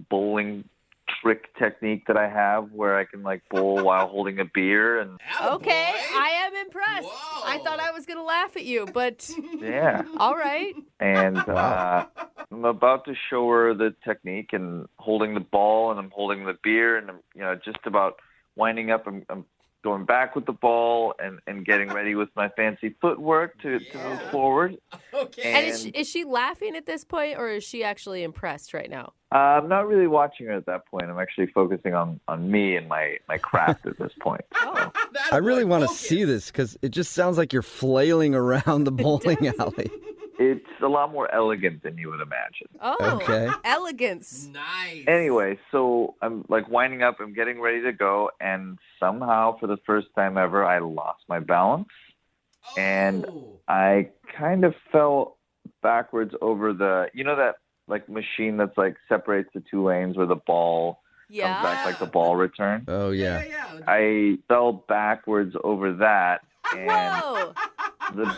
bowling trick technique that I have where I can bowl while holding a beer, and Okay, I am impressed. Whoa. I thought I was going to laugh at you, but yeah. all right. And I'm about to show her the technique and holding the ball, and I'm holding the beer, and I'm just about winding up. I'm going back with the ball and getting ready with my fancy footwork to move forward. Okay. And is she laughing at this point, or is she actually impressed right now? I'm not really watching her at that point. I'm actually focusing on me and my craft at this point. Oh. I really want to see this because it just sounds like you're flailing around the bowling alley. It's a lot more elegant than you would imagine. Oh, Okay. elegance. Nice. Anyway, so I'm winding up, I'm getting ready to go, and somehow for the first time ever, I lost my balance. And I kind of fell backwards over that machine that's separates the two lanes where the ball comes back the ball return. Oh, yeah. I fell backwards over that, and Whoa. the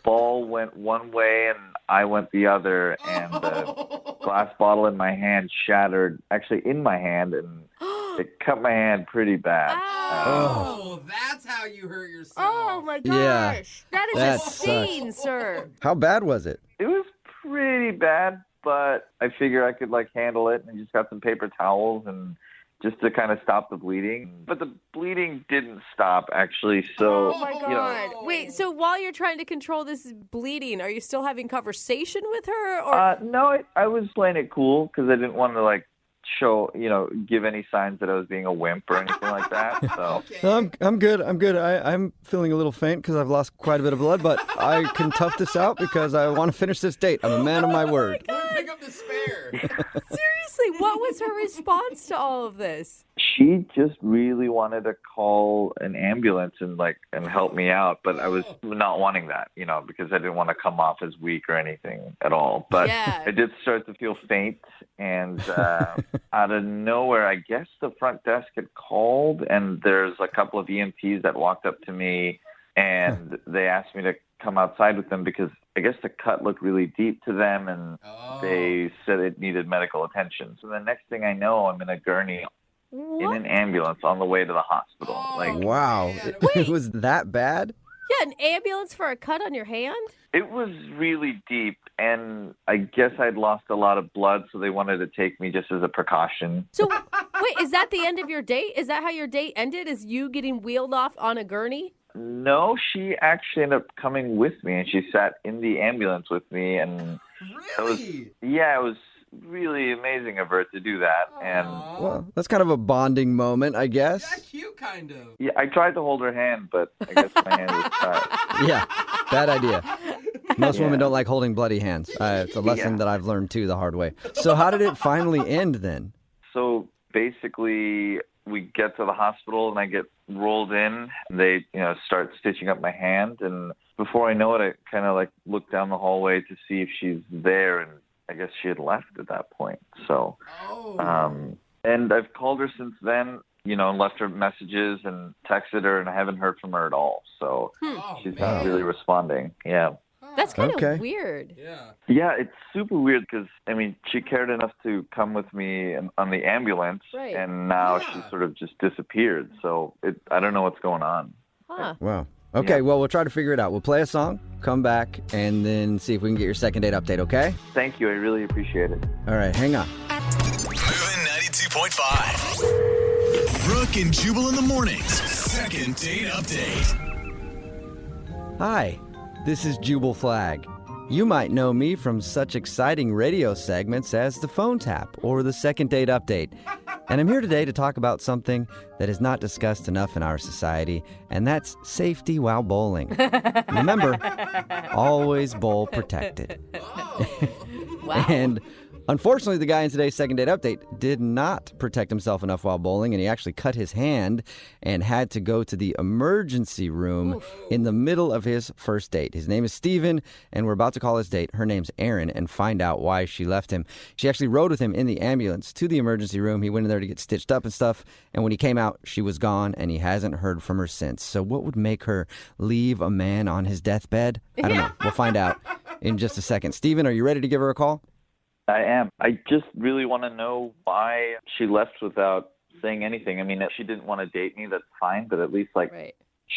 ball went one way and I went the other, and the glass bottle in my hand shattered, actually in my hand, and it cut my hand pretty bad. Oh, that's how you hurt yourself. Oh, my gosh. Yeah. That is That a scene, sir. How bad was it? It was pretty bad, but I figure I could handle it, and just got some paper towels and just to kind of stop the bleeding. But the bleeding didn't stop, actually. So, Oh, my God. Wait, so while you're trying to control this bleeding, are you still having conversation with her? Or no, I was playing it cool because I didn't want to show, give any signs that I was being a wimp or anything like that. So No, I'm good. I'm feeling a little faint because I've lost quite a bit of blood, but I can tough this out because I want to finish this date. I'm a man of my word. Pick up the spare. seriously, what was her response to all of this? she just really wanted to call an ambulance and help me out, but I was not wanting that, because I didn't want to come off as weak or anything at all. But Yeah. I did start to feel faint, and out of nowhere, I guess the front desk had called, and there's a couple of EMTs that walked up to me, and they asked me to come outside with them because I guess the cut looked really deep to them, and they said it needed medical attention. So the next thing I know, I'm in a gurney in an ambulance on the way to the hospital. Wow. It was that bad? Yeah, an ambulance for a cut on your hand? It was really deep, and I guess I'd lost a lot of blood, so they wanted to take me just as a precaution. So, wait, is that the end of your date? Is that how your date ended? Is you getting wheeled off on a gurney? No, she actually ended up coming with me, and she sat in the ambulance with me, and Really? it was really amazing of her to do that. And Well, that's kind of a bonding moment, I guess. Yeah, cute, kind of. yeah, I tried to hold her hand, but I guess my hand was tied. Yeah, bad idea. Most Yeah. women don't like holding bloody hands. It's a lesson Yeah. that I've learned, too, the hard way. So how did it finally end, then? So basically, we get to the hospital, and I get rolled in. They, start stitching up my hand, and before I know it, I kind of look down the hallway to see if she's there, and I guess she had left at that point. So, and I've called her since then, and left her messages and texted her, and I haven't heard from her at all. So she's not really responding. Yeah. That's kind Okay. of weird. Yeah, it's super weird because, I mean, she cared enough to come with me on the ambulance, Right. and now she sort of just disappeared. So I don't know what's going on. Huh. Wow. Okay, well, we'll try to figure it out. We'll play a song, come back, and then see if we can get your second date update, okay? Thank you. I really appreciate it. All right, hang on. Moving 92.5. Brooke and Jubal in the mornings. Second date update. Hi, this is Jubal Flag. You might know me from such exciting radio segments as the phone tap or the second date update. And I'm here today to talk about something that is not discussed enough in our society, and that's safety while bowling. Remember, always bowl protected. Wow. And unfortunately, the guy in today's second date update did not protect himself enough while bowling, and he actually cut his hand and had to go to the emergency room in the middle of his first date. His name is Steven, and we're about to call his date. Her name's Erin, and find out why she left him. She actually rode with him in the ambulance to the emergency room. He went in there to get stitched up and stuff, and when he came out, she was gone, and he hasn't heard from her since. So what would make her leave a man on his deathbed? I don't know. We'll find out in just a second. Steven, are you ready to give her a call? I am. I just really want to know why she left without saying anything. I mean, if she didn't want to date me, that's fine, but at least,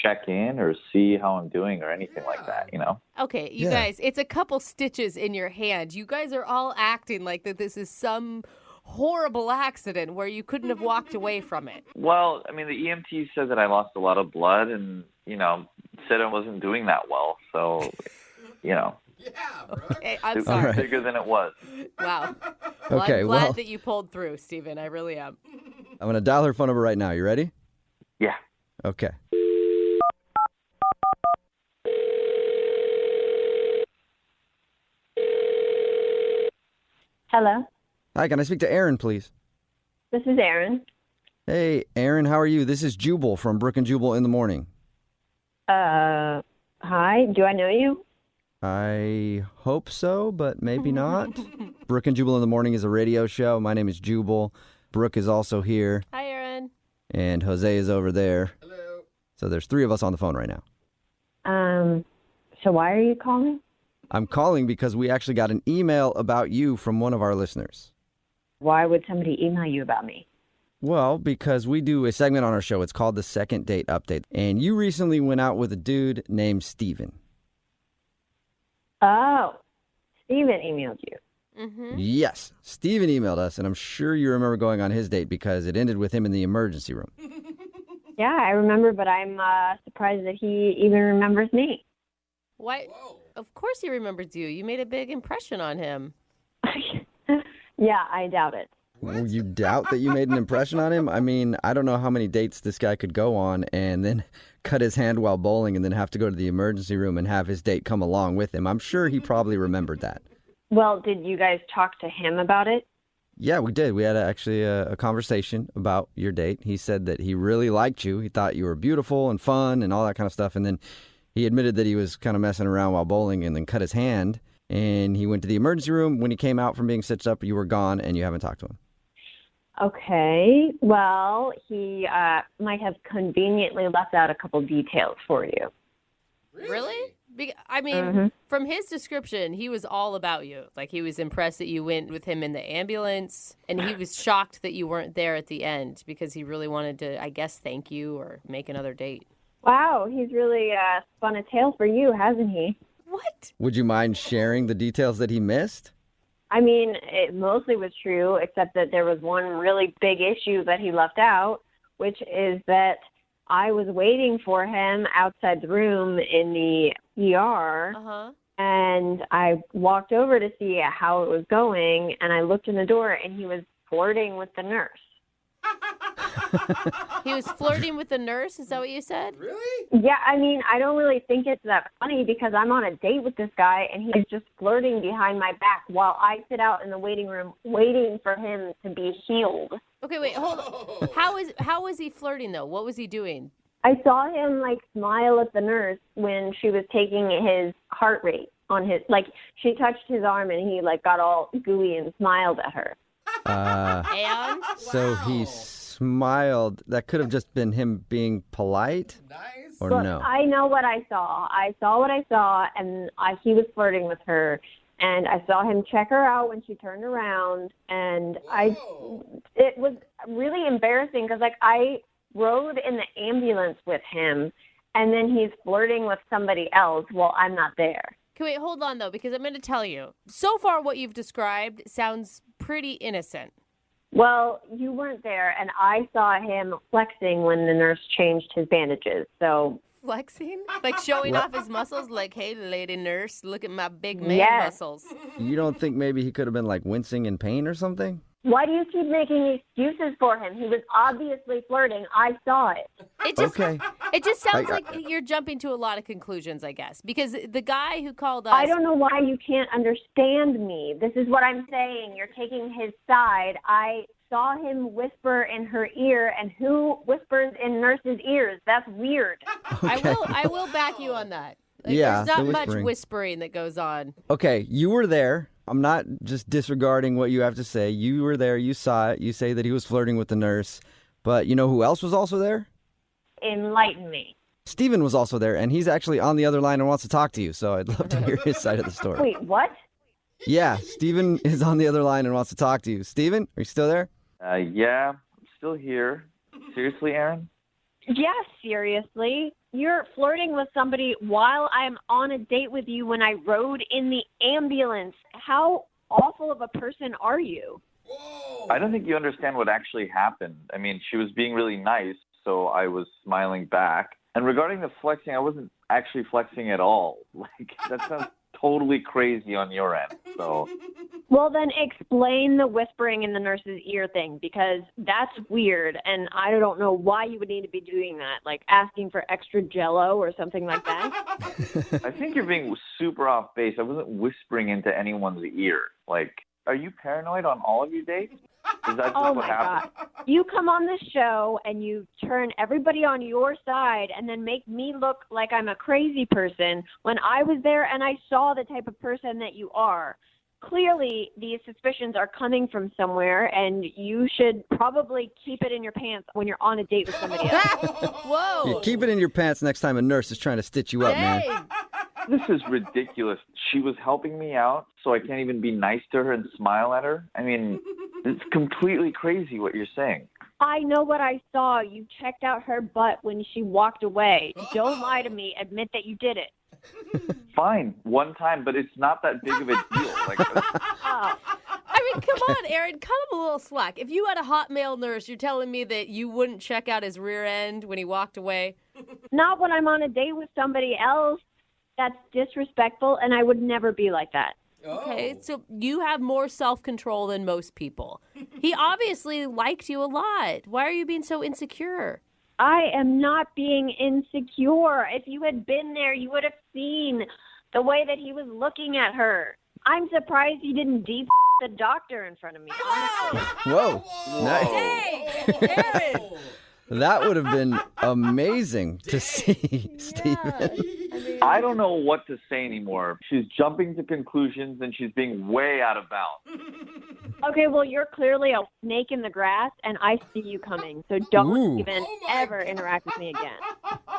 check in or see how I'm doing or anything like that, you know? Okay, you guys, it's a couple stitches in your hand. You guys are all acting like that this is some horrible accident where you couldn't have walked away from it. Well, I mean, the EMT said that I lost a lot of blood and, said I wasn't doing that well. So, Okay, I'm it sorry. was bigger than it was. Wow. Well, Okay, I'm glad well- that you pulled through, Steven. I really am. I'm going to dial her phone number right now. You ready? Yeah. Okay. Hello, Hi, can I speak to Erin, please? this is Erin. Hey, Erin, how are you? This is Jubal from Brooke and Jubal in the morning. Hi, do I know you? I hope so, but maybe not. Brooke and Jubal in the morning is a radio show. My name is Jubal. Brooke is also here, Hi, Erin. and Jose is over there. Hello. So there's three of us on the phone right now. So why are you calling? I'm calling because we actually got an email about you from one of our listeners. Why would somebody email you about me? Well, because we do a segment on our show. It's called the Second Date Update. And you recently went out with a dude named Steven. Oh, Steven emailed you. Mm-hmm. Yes, Steven emailed us, and I'm sure you remember going on his date because it ended with him in the emergency room. Yeah, I remember, but I'm surprised that he even remembers me. Why? Of course he remembers you. You made a big impression on him. Yeah, I doubt it. Well, you doubt that you made an impression on him? I mean, I don't know how many dates this guy could go on and then cut his hand while bowling and then have to go to the emergency room and have his date come along with him. I'm sure he probably remembered that. Well, did you guys talk to him about it? Yeah, we did. We had actually a conversation about your date. He said that he really liked you. He thought you were beautiful and fun and all that kind of stuff. And then he admitted that he was kind of messing around while bowling and then cut his hand. And he went to the emergency room. When he came out from being stitched up, you were gone and you haven't talked to him. Okay, well, he might have conveniently left out a couple details for you. Really? I mean, from his description, he was all about you. Like, he was impressed that you went with him in the ambulance, and he was shocked that you weren't there at the end because he really wanted to, I guess, thank you or make another date. Wow, he's really spun a tale for you, hasn't he? What? Would you mind sharing the details that he missed? I mean, it mostly was true, except that there was one really big issue that he left out, which is that I was waiting for him outside the room in the ER, and I walked over to see how it was going, and I looked in the door, and he was flirting with the nurse. He was flirting with the nurse? Is that what you said? Really? Yeah, I mean, I don't really think it's that funny because I'm on a date with this guy, and he's just flirting behind my back while I sit out in the waiting room waiting for him to be healed. Okay, wait, hold on. How was he flirting, though? What was he doing? I saw him, smile at the nurse when she was taking his heart rate on his, she touched his arm, and he, got all gooey and smiled at her. And? So he smiled. That could have just been him being polite. Nice. Or Look, no? I know what I saw. I saw what I saw, and he was flirting with her. And I saw him check her out when she turned around, and it was really embarrassing because, like, I rode in the ambulance with him, and then he's flirting with somebody else while I'm not there. Okay, wait, hold on, though, because I'm going to tell you. So far, what you've described sounds pretty innocent. Well, you weren't there, and I saw him flexing when the nurse changed his bandages, so... Flexing? Like showing off his muscles? Like, hey, lady nurse, look at my big man Yes. muscles. You don't think maybe he could have been like wincing in pain or something? Why do you keep making excuses for him? He was obviously flirting. I saw it. It just, Okay. It just sounds I- like you're jumping to a lot of conclusions, I guess. Because the guy who called us... I don't know why you can't understand me. This is what I'm saying. You're taking his side. I saw him whisper in her ear, and who whispers in nurses' ears? That's weird. I will back you on that. Like, Yeah, there's not the much whispering. whispering that goes on. Okay, you were there. I'm not just disregarding what you have to say. You were there. You saw it. You say that he was flirting with the nurse. But you know who else was also there? Enlighten me. Steven was also there, and he's actually on the other line and wants to talk to you. So I'd love to hear his side of the story. Wait, what? Yeah, Steven is on the other line and wants to talk to you. Steven, are you still there? Yeah, I'm still here. Seriously, Aaron? Yes, seriously. You're flirting with somebody while I'm on a date with you when I rode in the ambulance. How awful of a person are you? I don't think you understand what actually happened. I mean, she was being really nice, so I was smiling back. And regarding the flexing, I wasn't actually flexing at all. Like, that sounds totally crazy on your end. So, Well, then explain the whispering in the nurse's ear thing, because that's weird, and I don't know why you would need to be doing that, like asking for extra Jell-O or something like that. I think you're being super off base. I wasn't whispering into anyone's ear. Like, are you paranoid on all of your dates? Is that just Oh, what my happened? God. You come on this show and you turn everybody on your side and then make me look like I'm a crazy person when I was there and I saw the type of person that you are. Clearly, these suspicions are coming from somewhere, and you should probably keep it in your pants when you're on a date with somebody else. Whoa. Yeah, keep it in your pants next time a nurse is trying to stitch you up, man. This is ridiculous. She was helping me out, so I can't even be nice to her and smile at her. I mean, it's completely crazy what you're saying. I know what I saw. You checked out her butt when she walked away. Don't lie to me. Admit that you did it. Fine, one time, but it's not that big of a deal. Like, Oh. I mean, come on, Aaron, cut him a little slack. If you had a hot male nurse, you're telling me that you wouldn't check out his rear end when he walked away? Not when I'm on a date with somebody else. That's disrespectful, and I would never be like that. Okay, so you have more self-control than most people. He obviously liked you a lot. Why are you being so insecure? I am not being insecure. If you had been there, you would have seen the way that he was looking at her. I'm surprised he didn't deep the doctor in front of me, honestly. Whoa. Nice. Aaron! That would have been amazing to see, Steven. I don't know what to say anymore. She's jumping to conclusions, and she's being way out of bounds. Okay, well, you're clearly a snake in the grass, and I see you coming. So don't Ooh. even ever interact with me again.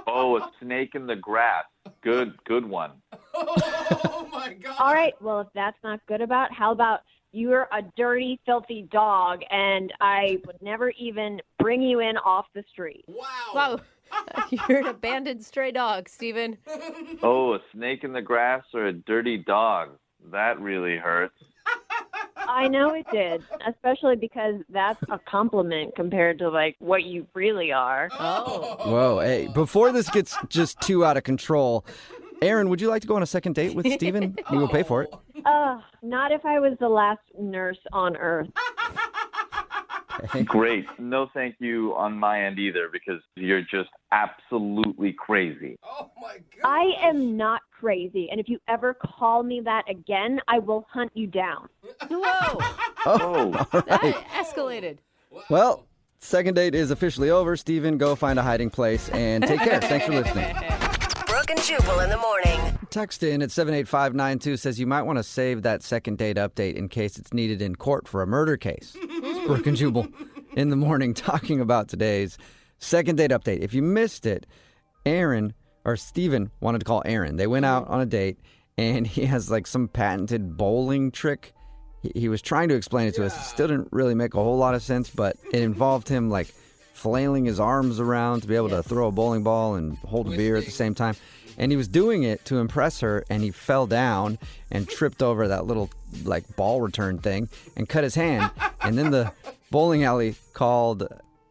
Oh, a snake in the grass. Good one. All right, well, if that's not good about, how about you're a dirty, filthy dog, and I would never even bring you in off the street. Wow. You're an abandoned stray dog, Steven. Oh, a snake in the grass or a dirty dog. That really hurts. I know it did, especially because that's a compliment compared to, like, what you really are. Oh. Whoa, hey, before this gets just too out of control, Aaron, would you like to go on a second date with Steven? We will pay for it. Not if I was the last nurse on Earth. Great. No thank you on my end either, because you're just absolutely crazy. I am not crazy, and if you ever call me that again, I will hunt you down. Whoa. Oh. All That right. escalated. Well, second date is officially over. Steven, go find a hiding place and take care. Thanks for listening. Brooke and Jubal in the morning. Text in at 78592 says you might want to save that second date update in case it's needed in court for a murder case. It's Brooke and Jubal in the morning talking about today's second date update. If you missed it, Steven wanted to call Aaron. They went out on a date, and he has like some patented bowling trick. He was trying to explain it to us. It still didn't really make a whole lot of sense, but it involved him like flailing his arms around to be able to throw a bowling ball and hold a beer at the same time. And he was doing it to impress her, and he fell down and tripped over that little like ball return thing and cut his hand. And then the bowling alley called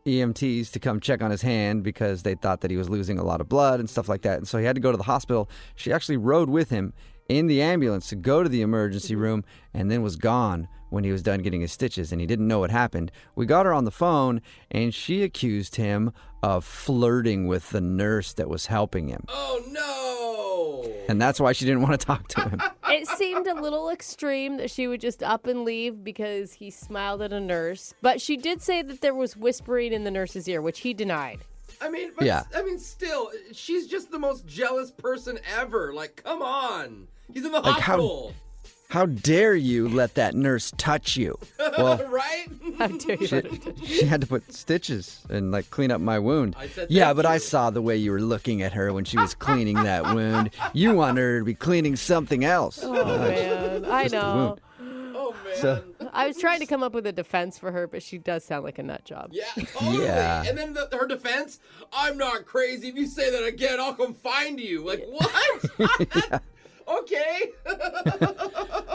EMTs to come check on his hand because they thought that he was losing a lot of blood and stuff like that. And so he had to go to the hospital. She actually rode with him in the ambulance to go to the emergency room and then was gone when he was done getting his stitches, and he didn't know what happened. We got her on the phone, and she accused him of flirting with the nurse that was helping him. Oh, no! And that's why she didn't want to talk to him. It seemed a little extreme that she would just up and leave because he smiled at a nurse. But she did say that there was whispering in the nurse's ear, which he denied. Still, she's just the most jealous person ever. Like, come on. He's in the hospital. How dare you let that nurse touch you? Well, right? How dare you? She had to put stitches and like clean up my wound. I saw the way you were looking at her when she was cleaning that wound. You wanted her to be cleaning something else. Oh, man. I know. Oh, man. So, I was trying to come up with a defense for her, but she does sound like a nut job. Yeah, totally. Yeah. And then her defense, I'm not crazy. If you say that again, I'll come find you. Like, what? Yeah. Okay.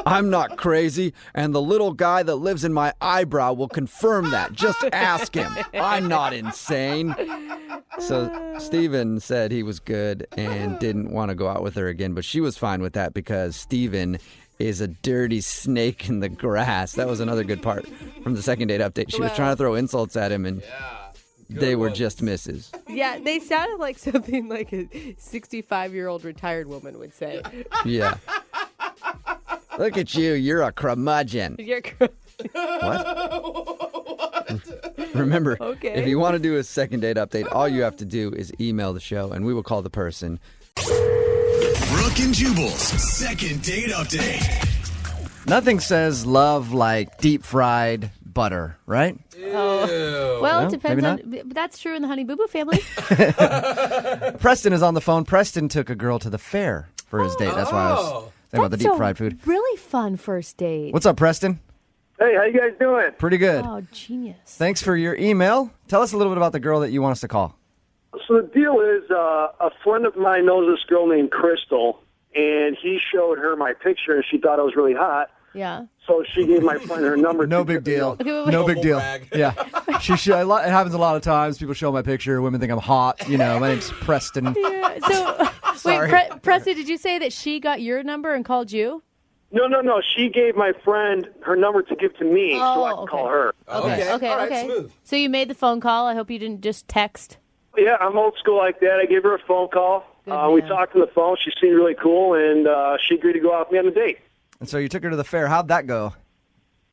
I'm not crazy, and the little guy that lives in my eyebrow will confirm that. Just ask him. I'm not insane. So Steven said he was good and didn't want to go out with her again, but she was fine with that because Steven is a dirty snake in the grass. That was another good part from the second date update. She was trying to throw insults at him, and they were just misses. Yeah, they sounded like something like a 65-year-old retired woman would say. Yeah. Look at you. You're a curmudgeon. What? Remember, if you want to do a second date update, all you have to do is email the show, and we will call the person. Brooke and Jubal's second date update. Nothing says love like deep fried butter, right? Oh. Well, No, it depends maybe on. But that's true in the Honey Boo Boo family. Preston is on the phone. Preston took a girl to the fair for his date. That's why I was saying about the deep fried food. Really fun first date. What's up, Preston? Hey, how you guys doing? Pretty good. Oh, genius. Thanks for your email. Tell us a little bit about the girl that you want us to call. So the deal is, a friend of mine knows this girl named Crystal, and he showed her my picture, and she thought I was really hot. Yeah. So she gave my friend her number. No big deal. No big deal. Yeah. It happens a lot of times. People show my picture. Women think I'm hot. You know, my name's Preston. Yeah. So, Sorry. wait, Preston, did you say that she got your number and called you? No. She gave my friend her number to give to me so I could call her. Okay. All right, smooth. So you made the phone call. I hope you didn't just text. Yeah, I'm old school like that. I gave her a phone call. We talked on the phone. She seemed really cool, and she agreed to go out with me on a date. And so you took her to the fair. How'd that go?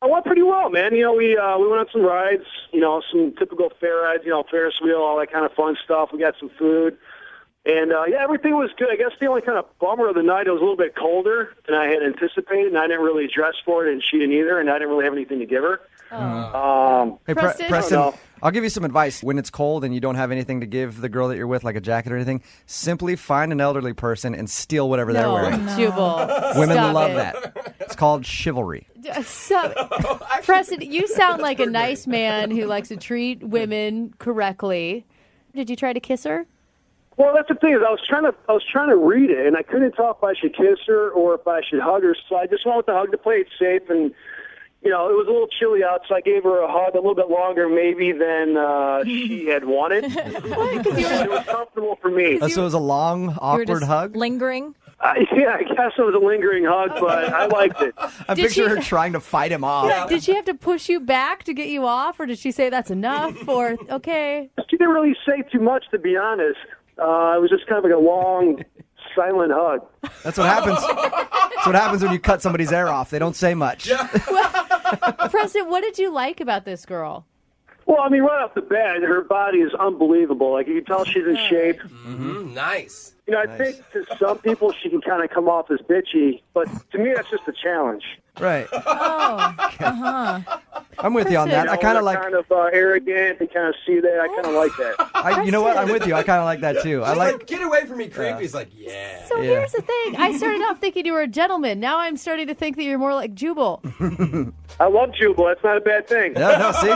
I went pretty well, man. You know, we went on some rides, you know, some typical fair rides, you know, Ferris wheel, all that kind of fun stuff. We got some food. And, everything was good. I guess the only kind of bummer of the night, it was a little bit colder than I had anticipated, and I didn't really dress for it, and she didn't either, and I didn't really have anything to give her. Hey, Preston, I'll give you some advice. When it's cold and you don't have anything to give the girl that you're with, like a jacket or anything, simply find an elderly person and steal whatever they're wearing. Jubal. Women Stop love it. that. It's called chivalry. Preston, you sound like a nice man who likes to treat women correctly. Did you try to kiss her? Well, that's the thing is I was trying to read it, and I couldn't tell if I should kiss her or if I should hug her. So I just went with the hug to play it safe, and you know it was a little chilly out, so I gave her a hug a little bit longer maybe than she had wanted. It was comfortable for me. So it was a long, awkward hug? Lingering? Yeah, I guess it was a lingering hug, but I liked it. I picture her trying to fight him off. Yeah, did she have to push you back to get you off, or did she say that's enough, or okay? She didn't really say too much, to be honest. It was just kind of like a long, silent hug. That's what happens. That's what happens when you cut somebody's hair off. They don't say much. Preston, what did you like about this girl? Well, I mean, right off the bat, her body is unbelievable. Like, you can tell she's in shape. Mm-hmm. Nice. You know, I think to some people she can kind of come off as bitchy, but to me that's just a challenge. Right. Oh, uh-huh. I'm with you on that. You know, I kind of they're like. kind of arrogant and kind of see that. I kind of like that. You know what? I'm with you. I kind of like that too. I She's like. get away from me, creepy. He's like, yeah. So here's the thing. I started off thinking you were a gentleman. Now I'm starting to think that you're more like Jubal. I love Jubal. That's not a bad thing. Yeah, no, see?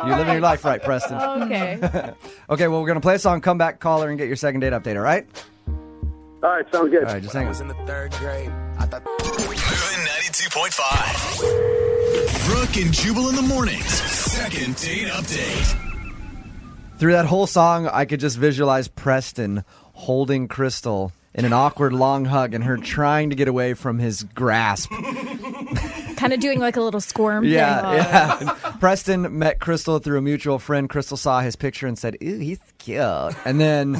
You're living your life right, Preston. Okay. Okay, well, we're going to play a song, come back, caller, and get your second date update, all right? All right, sounds good. All right, just hang on. in the third grade. I thought. Moving 92.5. Brooke and Jubal in the mornings. Second date update. Through that whole song, I could just visualize Preston holding Crystal in an awkward long hug and her trying to get away from his grasp. Kind of doing like a little squirm thing. Yeah. Preston met Crystal through a mutual friend. Crystal saw his picture and said, "Ooh, he's cute." And then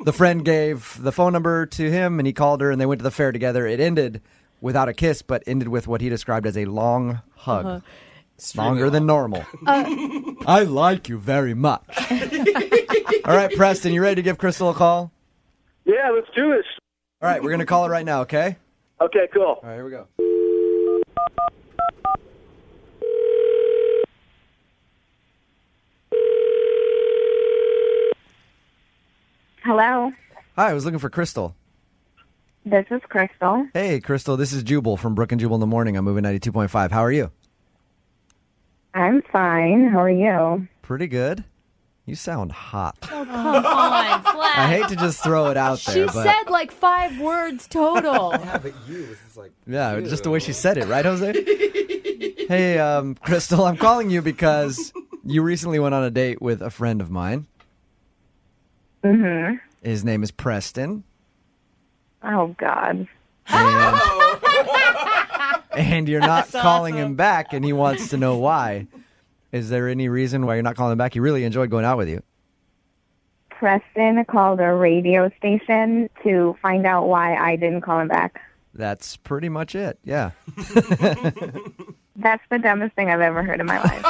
the friend gave the phone number to him, and he called her, and they went to the fair together. It ended without a kiss, but ended with what he described as a long hug. Longer than normal. I like you very much. All right, Preston, you ready to give Crystal a call? Yeah, let's do this. All right, we're going to call her right now, okay? Okay, cool. All right, here we go. Hello, Hi, I was looking for Crystal. this is Crystal. Hey, Crystal, this is Jubal from Brooke and Jubal in the morning. I'm moving 92.5. How are you? I'm fine. How are you? Pretty good. You sound hot. Oh, come on, Flash. I hate to just throw it out there, She but said like 5 words total. Yeah, but you, this is like. yeah, just the way she said it, right, Jose? Hey, Crystal, I'm calling you because you recently went on a date with a friend of mine. Mm-hmm. His name is Preston. Oh, God. And you're not That's calling awesome. him back, and he wants to know why. Is there any reason why you're not calling him back? He really enjoyed going out with you. Preston called a radio station to find out why I didn't call him back. That's pretty much it, yeah. That's the dumbest thing I've ever heard in my life.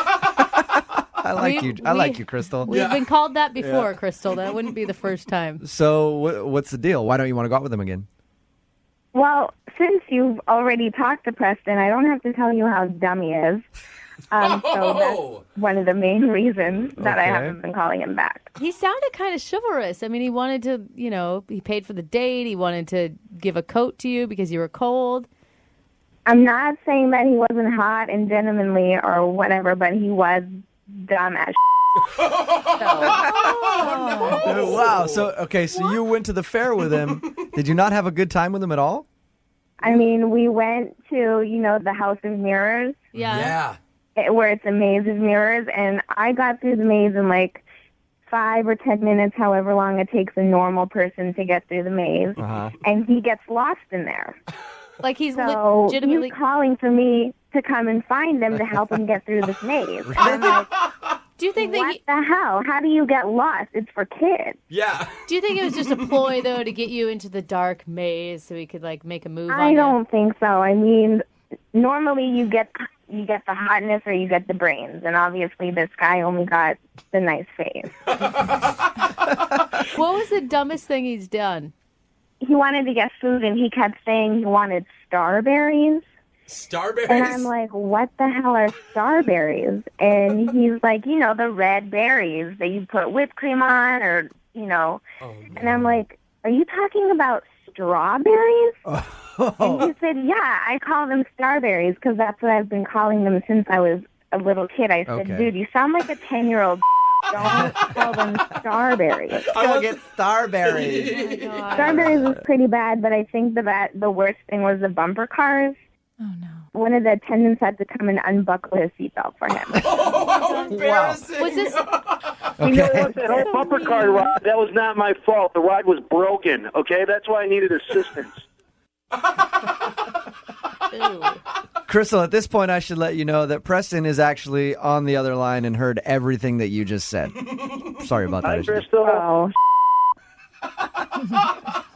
I like you, Crystal. We've been called that before, Crystal. That wouldn't be the first time. So what's the deal? Why don't you want to go out with him again? Well, since you've already talked to Preston, I don't have to tell you how dumb he is. So that's one of the main reasons that I Okay. haven't been calling him back. He sounded kind of chivalrous. I mean, he wanted to, he paid for the date. He wanted to give a coat to you because you were cold. I'm not saying that he wasn't hot and gentlemanly or whatever, but he was dumb as Oh, wow. So you went to the fair with him. Did you not have a good time with him at all? I mean, we went to, the House of Mirrors. Yeah. Where it's a maze of mirrors, and I got through the maze in like 5 or 10 minutes, however long it takes a normal person to get through the maze, and he gets lost in there. Like he's so legitimately he's calling for me to come and find him to help him get through this maze. And I'm like, do you think that what the hell? How do you get lost? It's for kids. Yeah. Do you think it was just a ploy though to get you into the dark maze so he could like make a move on I you? don't think so. I mean, normally you get the hotness or you get the brains, and obviously this guy only got the nice face. What was the dumbest thing he's done? He wanted to get food, and he kept saying he wanted starberries. Starberries? And I'm like, what the hell are starberries? And he's like, the red berries that you put whipped cream on, or, Oh, no. And I'm like, are you talking about strawberries? And he said, yeah, I call them starberries because that's what I've been calling them since I was a little kid. I said, Okay. dude, you sound like a 10-year-old. Don't call them starberries. Go get starberries. Starberries was pretty bad, but I think the worst thing was the bumper cars. Oh, no. One of the attendants had to come and unbuckle his seatbelt for him. Embarrassing. Was this? You know what? That whole bumper car ride, that was not my fault. The ride was broken, okay? That's why I needed assistance. Crystal, at this point, I should let you know that Preston is actually on the other line and heard everything that you just said. Sorry about that. Hi, Crystal. Oh,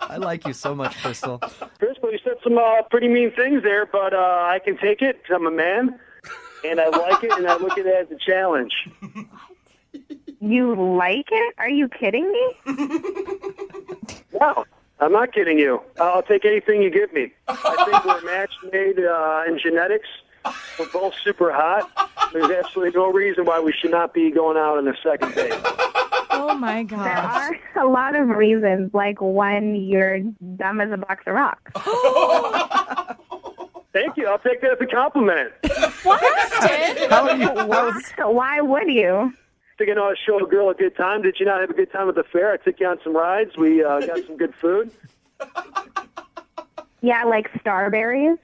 I like you so much, Crystal. Crystal, you said some pretty mean things there, but I can take it because I'm a man, and I like it, and I look at it as a challenge. You like it? Are you kidding me? No, I'm not kidding you. I'll take anything you give me. I think we're a match made in genetics. We're both super hot. There's absolutely no reason why we should not be going out on the second date. Oh my gosh. There are a lot of reasons, like one, you're dumb as a box of rocks. Thank you. I'll take that as a compliment. What? Why would you? Think I know how to show a girl a good time. Did you not have a good time at the fair? I took you on some rides. We got some good food. Yeah, like starberries.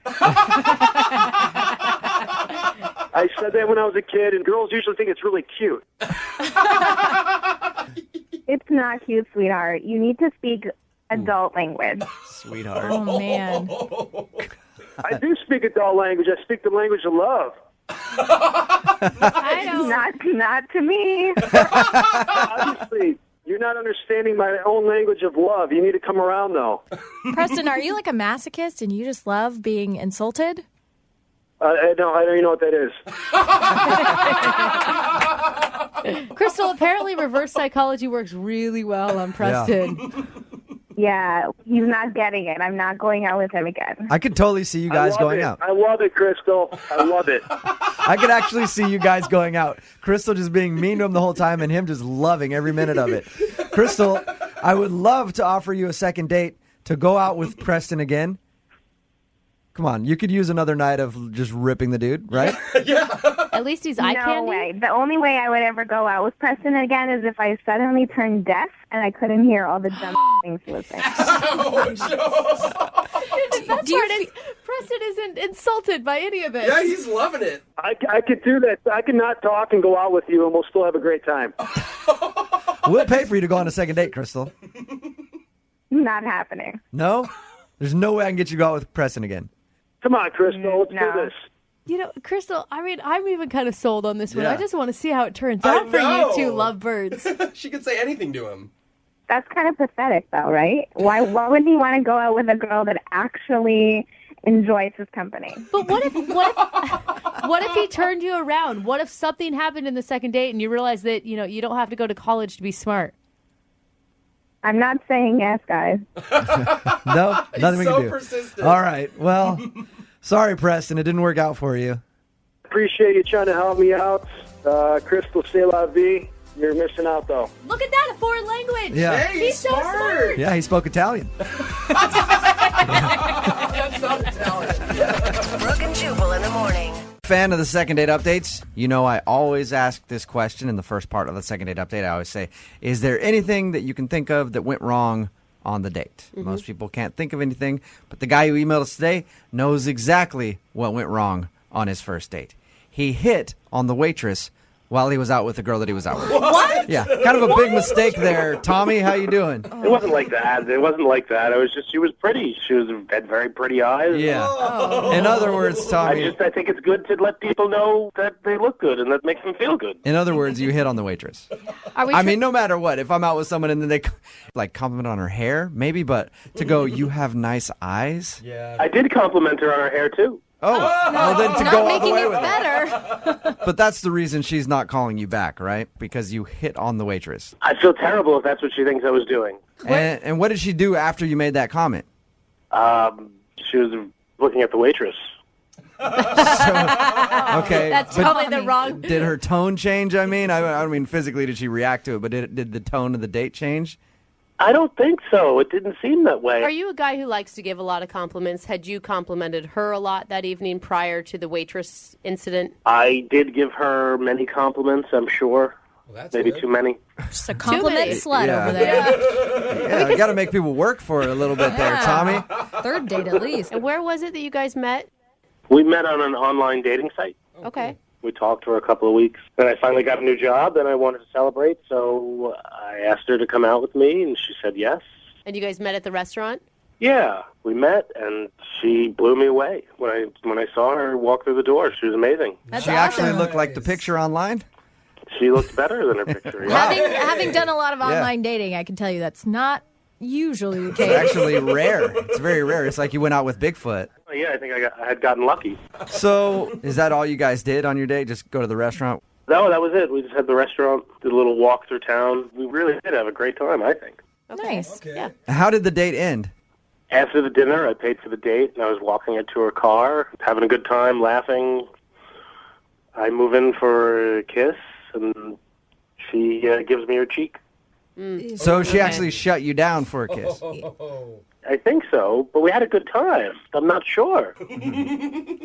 I said that when I was a kid, and girls usually think it's really cute. It's not cute, sweetheart. You need to speak adult language. Sweetheart. Oh, man. I do speak adult language. I speak the language of love. I don't. Not to me. Obviously, you're not understanding my own language of love. You need to come around, though. Preston, are you like a masochist and you just love being insulted? No, I don't even know what that is. Crystal, apparently reverse psychology works really well on Preston. Yeah, he's not getting it. I'm not going out with him again. I could totally see you guys going out. I love it, Crystal. I love it. I could actually see you guys going out. Crystal just being mean to him the whole time and him just loving every minute of it. Crystal, I would love to offer you a second date to go out with Preston again. Come on, you could use another night of just ripping the dude, right? Yeah. At least he's eye candy. No way. The only way I would ever go out with Preston again is if I suddenly turned deaf and I couldn't hear all the dumb things he was saying. The best part is Preston isn't insulted by any of this. Yeah, he's loving it. I could do that. I could not talk and go out with you, and we'll still have a great time. We'll pay for you to go on a second date, Crystal. Not happening. No? There's no way I can get you to go out with Preston again. Come on, Crystal. Let's do this. You know, Crystal, I mean, I'm even kind of sold on this one. Yeah. I just want to see how it turns out for you two lovebirds. She could say anything to him. That's kind of pathetic, though, right? Why wouldn't he want to go out with a girl that actually enjoys his company? But what if he turned you around? What if something happened in the second date and you realize that, you know, you don't have to go to college to be smart? I'm not saying yes, guys. No, nothing we can do. Persistent. All right. Well, sorry, Preston. It didn't work out for you. Appreciate you trying to help me out. Crystal, c'est la vie. You're missing out, though. Look at that, a foreign language. Yeah. Hey, He's so smart. Yeah, he spoke Italian. That's not Italian. Brooke and Jubal in the morning. Fan of the second date updates? You know, I always ask this question in the first part of the second date update. I always say, is there anything that you can think of that went wrong on the date? Mm-hmm. Most people can't think of anything, but the guy who emailed us today knows exactly what went wrong on his first date. He hit on the waitress while he was out with the girl that he was out with. What? Yeah, kind of a big mistake there. Tommy, how you doing? It wasn't like that. It wasn't like that. It was just she was pretty. She had very pretty eyes. Yeah. In other words, Tommy. I think it's good to let people know that they look good and that makes them feel good. In other words, you hit on the waitress. I mean, no matter what, if I'm out with someone and then they like compliment on her hair, maybe, but to go, you have nice eyes. Yeah. I did compliment her on her hair too. Oh, well then to Not go all the making way it with better. it. But that's the reason she's not calling you back, right? Because you hit on the waitress. I feel terrible if that's what she thinks I was doing. And what did she do after you made that comment? She was looking at the waitress. Okay. That's probably the wrong. Did her tone change? I mean, I don't mean physically did she react to it, but did the tone of the date change? I don't think so. It didn't seem that way. Are you a guy who likes to give a lot of compliments? Had you complimented her a lot that evening prior to the waitress incident? I did give her many compliments, I'm sure. Well, maybe good. too many. Just a compliment slut Yeah. over there. Yeah, you got to make people work for it a little bit there, Tommy. Third date at least. And where was it that you guys met? We met on an online dating site. Okay. We talked for a couple of weeks. Then I finally got a new job, and I wanted to celebrate, so I asked her to come out with me, and she said yes. And you guys met at the restaurant? Yeah, we met, and she blew me away. When I saw her walk through the door, she was amazing. She actually looked like the picture online? She looked better than her picture, yeah. Having done a lot of online dating, I can tell you that's not usually the case. It's actually rare. It's very rare. It's like you went out with Bigfoot. Yeah, I think I had gotten lucky. So, is that all you guys did on your date? Just go to the restaurant? No, that was it. We just had the restaurant, did a little walk through town. We really did have a great time, I think. Nice. Okay. Yeah. How did the date end? After the dinner, I paid for the date, and I was walking it to her car, having a good time, laughing. I move in for a kiss, and she gives me her cheek. So she actually shut you down for a kiss. I think so, but we had a good time. I'm not sure.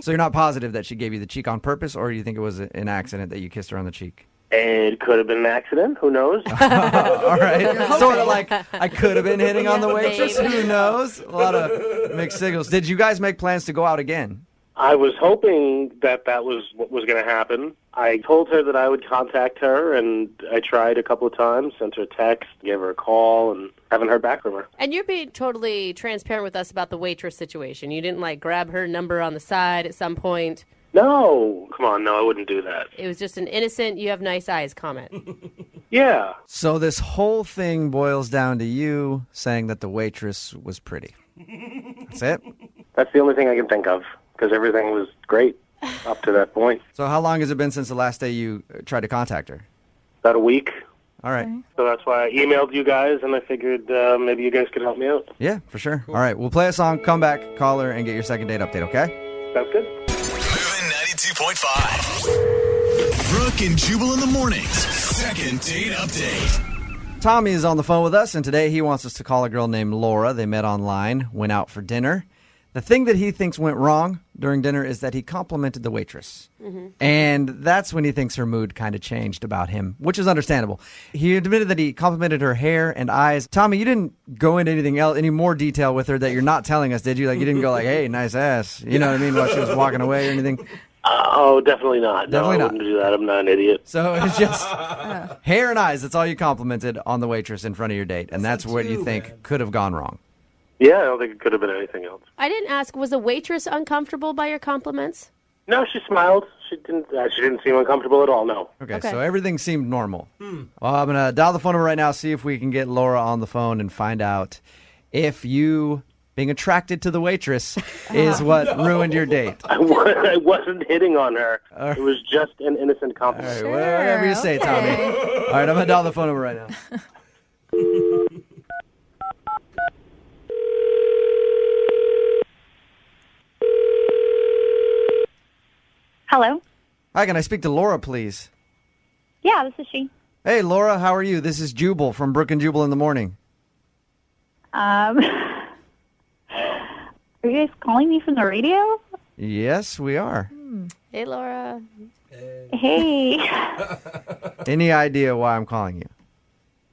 So you're not positive that she gave you the cheek on purpose, or you think it was an accident that you kissed her on the cheek? It could have been an accident. Who knows? All right. Sort of like I could have been hitting on the waitress. Who knows? A lot of mixed signals. Did you guys make plans to go out again? I was hoping that was what was going to happen. I told her that I would contact her, and I tried a couple of times, sent her a text, gave her a call, and haven't heard back from her. And you're being totally transparent with us about the waitress situation. You didn't, like, grab her number on the side at some point. No. Come on, no, I wouldn't do that. It was just an innocent, you have nice eyes comment. Yeah. So this whole thing boils down to you saying that the waitress was pretty. That's it? That's the only thing I can think of, because everything was great up to that point. So how long has it been since the last day you tried to contact her? About a week. All right. So that's why I emailed you guys, and I figured maybe you guys could help me out. Yeah, for sure. All right, we'll play a song, come back, call her, and get your second date update, okay? Sounds good. Moving 92.5. Brooke and Jubal in the mornings. Second date update. Tommy is on the phone with us, and today he wants us to call a girl named Laura. They met online, went out for dinner. The thing that he thinks went wrong during dinner is that he complimented the waitress. And that's when he thinks her mood kind of changed about him, which is understandable. He admitted that he complimented her hair and eyes. Tommy, you didn't go into anything else, any more detail with her that you're not telling us, did you? Like, you didn't go like, hey, nice ass. You know what I mean? While she was walking away or anything? Oh, definitely not. Definitely no, I not. wouldn't do that. I'm not an idiot. So it's just hair and eyes. That's all you complimented on the waitress in front of your date. And that's what you think could have gone wrong. Yeah, I don't think it could have been anything else. I didn't ask, was the waitress uncomfortable by your compliments? No, she smiled. She didn't seem uncomfortable at all, no. Okay, so everything seemed normal. Well, I'm going to dial the phone number right now, see if we can get Laura on the phone and find out if you being attracted to the waitress is what ruined your date. I wasn't hitting on her. It was just an innocent compliment. All right, whatever you say, Tommy. All right, I'm going to dial the phone number right now. Hello? Hi, can I speak to Laura, please? Yeah, this is she. Hey, Laura, how are you? This is Jubal from Brooke and Jubal in the morning. Are you guys calling me from the radio? Yes, we are. Hey, Laura. Hey. Any idea why I'm calling you?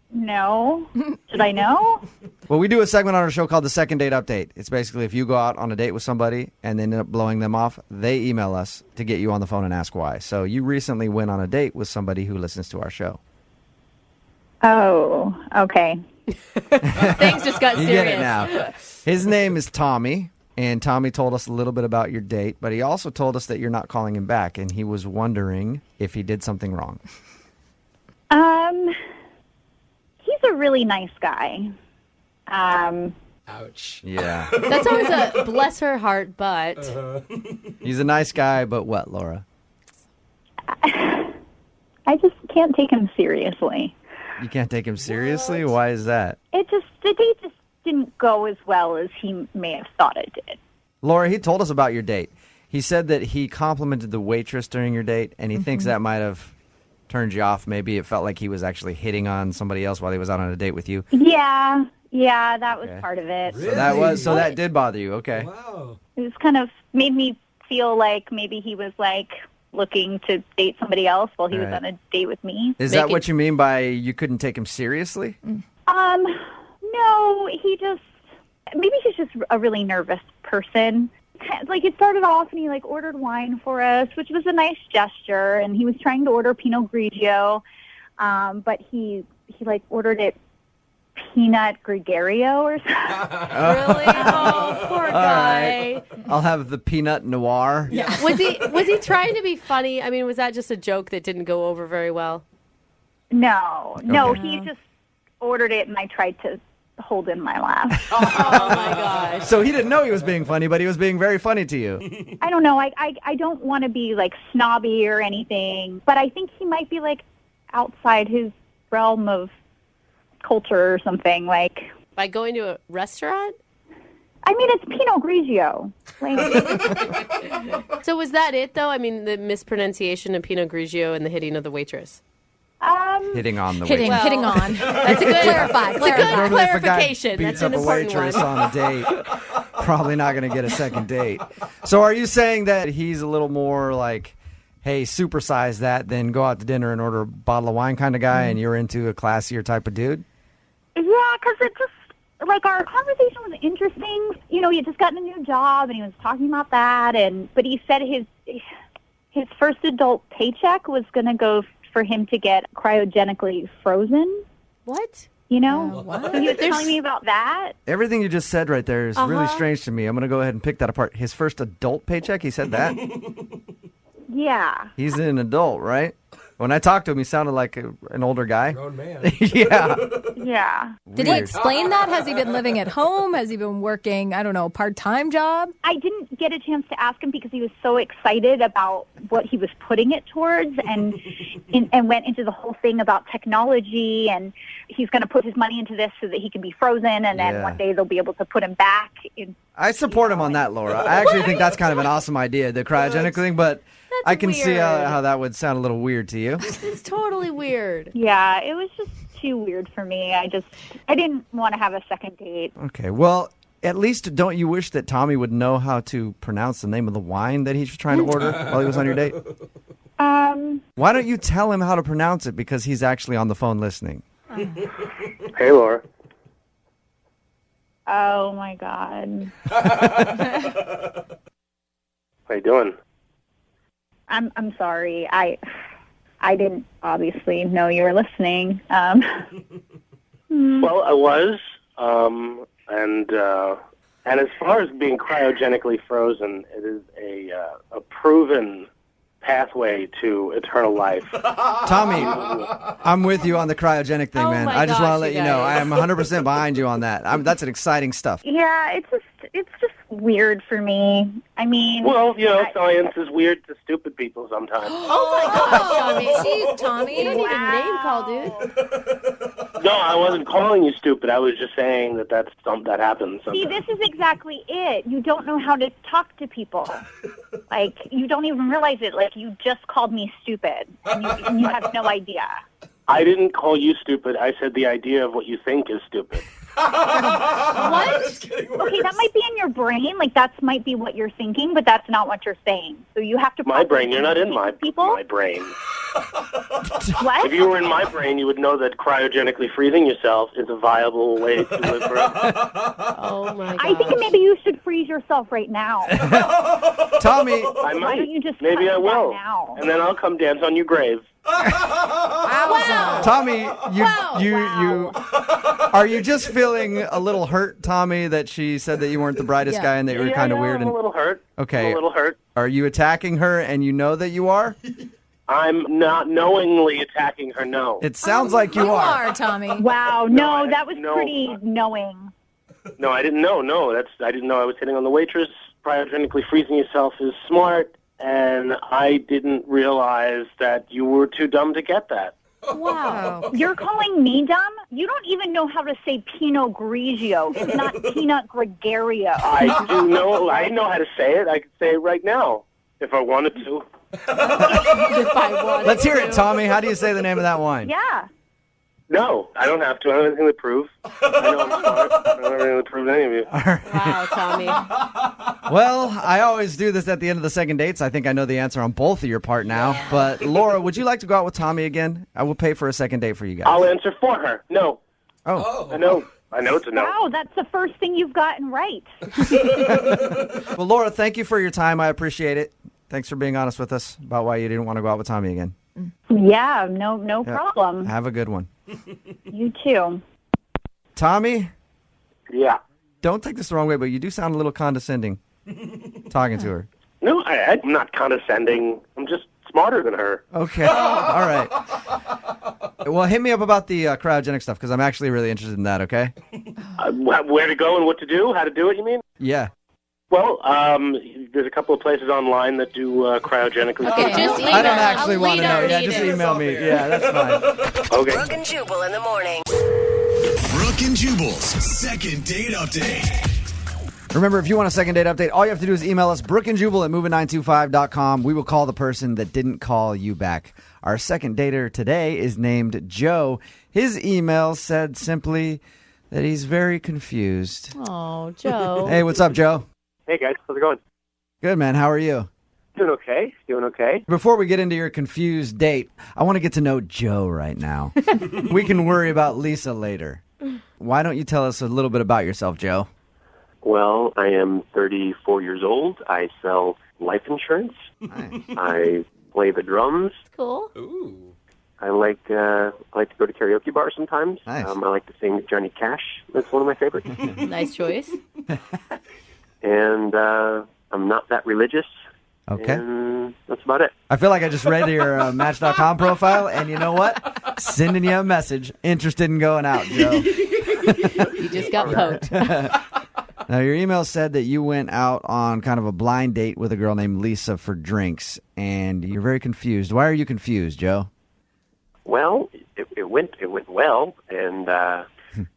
No. Should I know? Well, we do a segment on our show called the Second Date Update. It's basically if you go out on a date with somebody and they end up blowing them off, they email us to get you on the phone and ask why. So you recently went on a date with somebody who listens to our show. Oh, okay. Things just got serious. You get it now. His name is Tommy, and Tommy told us a little bit about your date, but he also told us that you're not calling him back, and he was wondering if he did something wrong. He's a really nice guy. Ouch. Yeah. That's always a bless her heart, but... He's a nice guy, but what, Laura? I just can't take him seriously. You can't take him seriously? Why is that? The date just didn't go as well as he may have thought it did. Laura, he told us about your date. He said that he complimented the waitress during your date, and he thinks that might have turned you off. Maybe it felt like he was actually hitting on somebody else while he was out on a date with you. Yeah, that was part of it. So that did bother you. Okay. Wow. It was kind of made me feel like maybe he was like looking to date somebody else while he was on a date with me. Is that what you mean by you couldn't take him seriously? No, maybe he's just a really nervous person. Like, it started off and he like ordered wine for us, which was a nice gesture, and he was trying to order Pinot Grigio, but he like ordered it Peanut Gregario or something. Really? Oh, poor guy. Right. I'll have the Peanut Noir. Yeah. Was he trying to be funny? I mean, was that just a joke that didn't go over very well? No, he just ordered it, and I tried to hold in my laugh. Oh my gosh. So he didn't know he was being funny, but he was being very funny to you. I don't know. I don't want to be like snobby or anything, but I think he might be like outside his realm of culture or something. Like by going to a restaurant? I mean, it's Pinot Grigio. Like, So was that it, though? I mean, the mispronunciation of Pinot Grigio and the hitting of the waitress. Hitting on the Hitting on. That's a good Clarify. That's a good Normally if a guy clarification. beats That's an up a important waitress one. on a date, probably not going to get a second date. So are you saying that he's a little more like, hey, supersize that, then go out to dinner and order a bottle of wine kind of guy, and you're into a classier type of dude? yeah, because it just, like, our conversation was interesting. You know, he had just gotten a new job, and he was talking about that, but he said his first adult paycheck was going to go for him to get cryogenically frozen. What? You know? What? So he was telling me about that. Everything you just said right there is really strange to me. I'm going to go ahead and pick that apart. His first adult paycheck, he said that? Yeah. He's an adult, right? When I talked to him, he sounded like an older guy. Grown man. Yeah. Yeah. Did he explain that? Has he been living at home? Has he been working, I don't know, a part-time job? I didn't get a chance to ask him because he was so excited about what he was putting it towards and went into the whole thing about technology, and he's going to put his money into this so that he can be frozen, and then one day they'll be able to put him back. I support him on that, Laura. I actually think that's kind of an awesome idea, the cryogenic thing, but I can see how that would sound a little weird to you. It's totally weird. Yeah, it was just too weird for me. I didn't want to have a second date. Okay, well, at least don't you wish that Tommy would know how to pronounce the name of the wine that he was trying to order while he was on your date? Why don't you tell him how to pronounce it, because he's actually on the phone listening? Hey, Laura. Oh my God. How you doing? I'm sorry. I didn't obviously know you were listening. Well, I was, and as far as being cryogenically frozen, it is a proven pathway to eternal life. Tommy, I'm with you on the cryogenic thing, man. I just want to let you know I am 100% behind you on that. That's an exciting stuff. Yeah, it's just weird for me. I mean, well, science is weird to stupid people sometimes. Oh my gosh, Tommy. Jeez, Tommy. You don't even name call, dude. No, I wasn't calling you stupid. I was just saying that that happens sometimes. See, this is exactly it. You don't know how to talk to people. Like, you don't even realize it. Like, you just called me stupid, and you have no idea. I didn't call you stupid. I said the idea of what you think is stupid. What? Okay, that might be in your brain. Like, that might be what you're thinking, but that's not what you're saying. So you have to... My brain? You're not in my brain. What? If you were in my brain, you would know that cryogenically freezing yourself is a viable way to live forever. Oh, my God. I think maybe you should freeze yourself right now. Tommy! I might. Why don't you just Maybe cut I it will. now? And then I'll come dance on your grave. Wow. Tommy, you are you just feeling a little hurt, Tommy, that she said that you weren't the brightest guy and that you were kind of weird? I'm a little hurt. Okay. I'm a little hurt. Are you attacking her and you know that you are? I'm not knowingly attacking her, no. It sounds like you are. Tommy. Wow, no, that was pretty knowing. No, I didn't know. No, I didn't know I was hitting on the waitress. Cryogenically freezing yourself is smart, and I didn't realize that you were too dumb to get that. Wow. You're calling me dumb? You don't even know how to say Pinot Grigio. It's not Pinot Gregario. I do know. I know how to say it. I could say it right now if I wanted to. Let's hear it, Tommy. How do you say the name of that wine? Yeah. No, I don't have to. I don't have anything to prove. I know I'm smart. I don't have anything to prove to any of you. Wow, Tommy. Well, I always do this at the end of the second dates. I think I know the answer on both of your part now. But Laura, would you like to go out with Tommy again? I will pay for a second date for you guys. I'll answer for her. No. Oh. I know it's a no. Wow, that's the first thing you've gotten right. Well, Laura, thank you for your time. I appreciate it. Thanks for being honest with us about why you didn't want to go out with Tommy again. Yeah, no problem. Have a good one. You too. Tommy? Yeah. Don't take this the wrong way, but you do sound a little condescending talking to her. No, I'm not condescending. I'm just smarter than her. Okay. All right. Well, hit me up about the cryogenic stuff because I'm actually really interested in that, okay? Where to go and what to do? How to do it, you mean? Yeah. Well, there's a couple of places online that do cryogenic. Okay, just email. I don't actually want to We know. don't Yeah, need just it. email me. Yeah, that's fine. Okay. Brooke and Jubal in the morning. Brooke and Jubal's second date update. Remember, if you want a second date update, all you have to do is email us, brookandjubal at moving925.com. We will call the person that didn't call you back. Our second dater today is named Joe. His email said simply that he's very confused. Oh, Joe. Hey, what's up, Joe? Hey, guys. How's it going? Good, man. How are you? Doing okay. Doing okay. Before we get into your confused date, I want to get to know Joe right now. We can worry about Lisa later. Why don't you tell us a little bit about yourself, Joe? Well, I am 34 years old. I sell life insurance. Nice. I play the drums. Cool. Ooh. I like to go to karaoke bars sometimes. Nice. I like to sing Johnny Cash. That's one of my favorites. Nice choice. And I'm not that religious. Okay. And that's about it. I feel like I just read your Match.com profile, and you know what? Sending you a message. Interested in going out, Joe. You just got poked. Now, your email said that you went out on kind of a blind date with a girl named Lisa for drinks, and you're very confused. Why are you confused, Joe? Well, it went well, and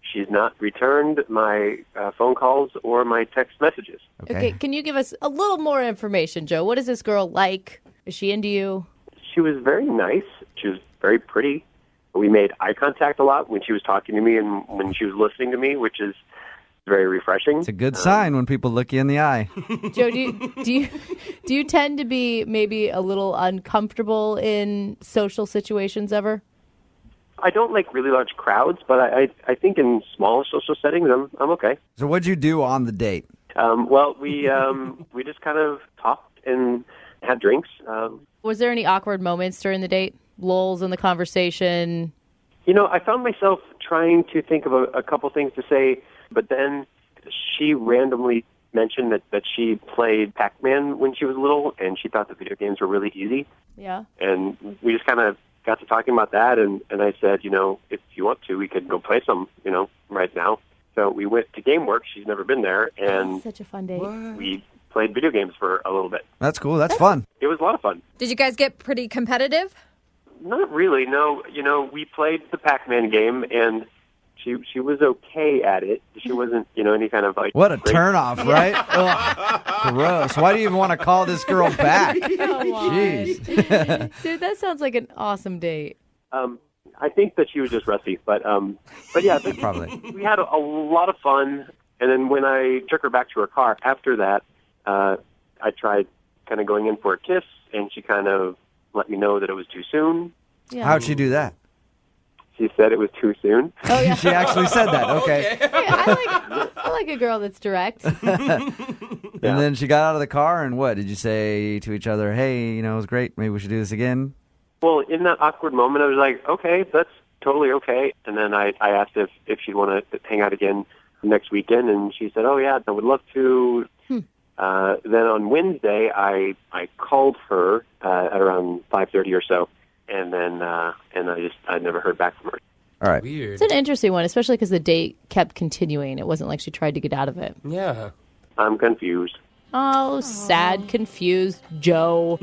she's not returned my phone calls or my text messages. Okay, can you give us a little more information, Joe? What is this girl like? Is she into you? She was very nice. She was very pretty. We made eye contact a lot when she was talking to me and when she was listening to me, which is very refreshing. It's a good sign when people look you in the eye. Joe, do you tend to be maybe a little uncomfortable in social situations ever? I don't like really large crowds, but I think in small social settings, I'm okay. So what'd you do on the date? Well, we just kind of talked and had drinks. Was there any awkward moments during the date? Lulls in the conversation? You know, I found myself trying to think of a couple things to say, but then she randomly mentioned that she played Pac-Man when she was little, and she thought the video games were really easy. Yeah. And we just kind of got to talking about that, and I said, you know, if you want to, we could go play some, you know, right now. So we went to GameWorks. She's never been there, and such a fun date. We played video games for a little bit. That's cool. That's fun. It was a lot of fun. Did you guys get pretty competitive? Not really, no. You know, we played the Pac-Man game, and she was okay at it. She wasn't, you know, any kind of like... What a great... turnoff, right? Ugh, gross. Why do you even want to call this girl back? Come on. Jeez. Dude, that sounds like an awesome date. I think that she was just rusty, but yeah, probably. We had a lot of fun, and then when I took her back to her car after that, I tried kind of going in for a kiss, and she kind of let me know that it was too soon. Yeah. How'd she do that? She said it was too soon. Oh, yeah. She actually said that. Okay. Hey, I like a girl that's direct. And then she got out of the car, and what? Did you say to each other, hey, you know, it was great. Maybe we should do this again? Well, in that awkward moment, I was like, okay, that's totally okay. And then I asked if she'd want to hang out again next weekend, and she said, oh, yeah, I would love to. Then on Wednesday, I called her at around 5:30 or so, and then I never heard back from her. All right. Weird. It's an interesting one, especially because the date kept continuing. It wasn't like she tried to get out of it. Yeah. I'm confused. Oh, sad, confused Joe.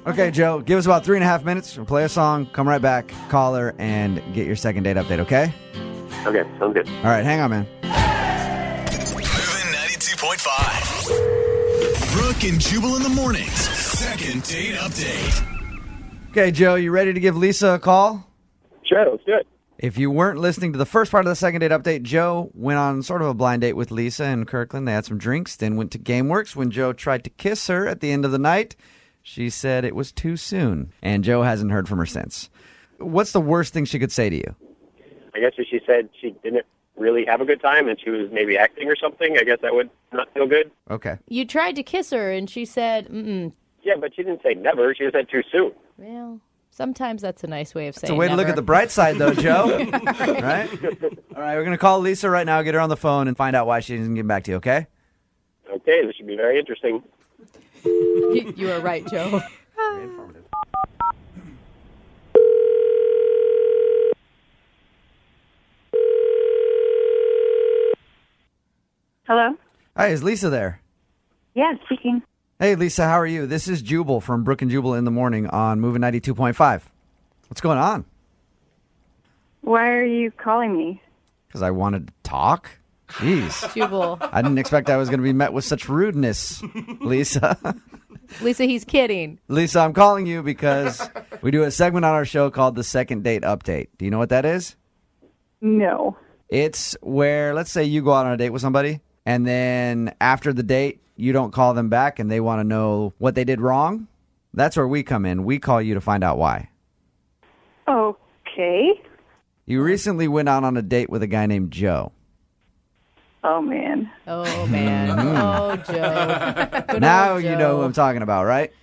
Okay, Joe, give us about 3.5 minutes. We'll play a song, come right back, call her, and get your second date update, okay? Okay, sounds good. All right, hang on, man. Moving 92.5. Brooke and Jubal in the mornings. Second date update. Okay, Joe, you ready to give Lisa a call? Sure, let's do it. If you weren't listening to the first part of the second date update, Joe went on sort of a blind date with Lisa in Kirkland. They had some drinks, then went to GameWorks. When Joe tried to kiss her at the end of the night, she said it was too soon, and Joe hasn't heard from her since. What's the worst thing she could say to you? I guess if she said she didn't really have a good time and she was maybe acting or something, I guess that would not feel good. Okay. You tried to kiss her, and she said, mm-mm. Yeah, but she didn't say never. She just said too soon. Well, sometimes that's a nice way of saying It's a way never. to look at the bright side, though, Joe. Right? All right, we're going to call Lisa right now, get her on the phone, and find out why she didn't get back to you, okay? Okay, this should be very interesting. You are right, Joe. Very informative. Hello? Hi, is Lisa there? Yeah, speaking. Hey, Lisa, how are you? This is Jubal from Brooke and Jubal in the morning on Moving 92.5. What's going on? Why are you calling me? Because I wanted to talk. Jeez. Jubal. I didn't expect I was going to be met with such rudeness, Lisa. Lisa, he's kidding. Lisa, I'm calling you because we do a segment on our show called the Second Date Update. Do you know what that is? No. It's where, let's say you go out on a date with somebody, and then after the date, you don't call them back, and they want to know what they did wrong. That's where we come in. We call you to find out why. Okay. You recently went out on a date with a guy named Joe. Oh, man. Oh, man. Oh, Joe. Good Now old you Joe. know who I'm talking about, right?